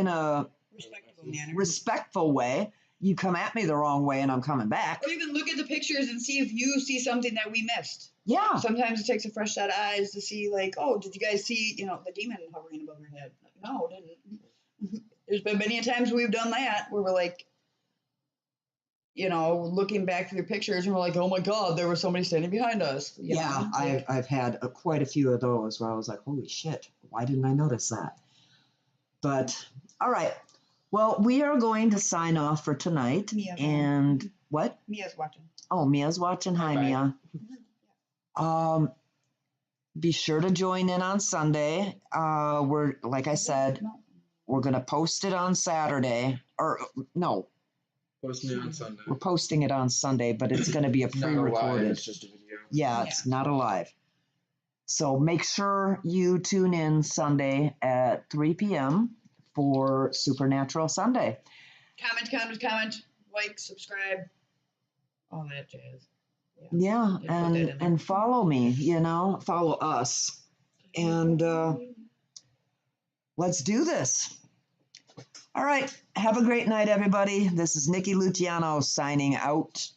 Respectable manner. respectful way. You come at me the wrong way and I'm coming back. Or even look at the pictures and see if you see something that we missed. Yeah. Sometimes it takes a fresh set of eyes to see, like, oh, did you guys see, the demon hovering above your head? No, it didn't. There's been many times we've done that where we're like, looking back through the pictures and we're like, oh my God, there was somebody standing behind us. Yeah, I've had quite a few of those where I was like, holy shit, why didn't I notice that? But all right. Well, we are going to sign off for tonight. Mia's and what? Mia's watching. Oh, Mia's watching. Hi, Bye. Mia. Be sure to join in on Sunday. We're, like I said, we're going to post it on Saturday. Or no, Post it on Sunday. we're posting it on Sunday, but it's going to be a It's not a live, pre-recorded. it's just a video. Yeah, it's not alive. So make sure you tune in Sunday at 3 p.m. for Supernatural Sunday. Comment, like, subscribe, all that jazz. Yeah, Just put that in there. and follow me, follow us. And let's do this. All right. Have a great night, everybody. This is Nikki Luciano signing out.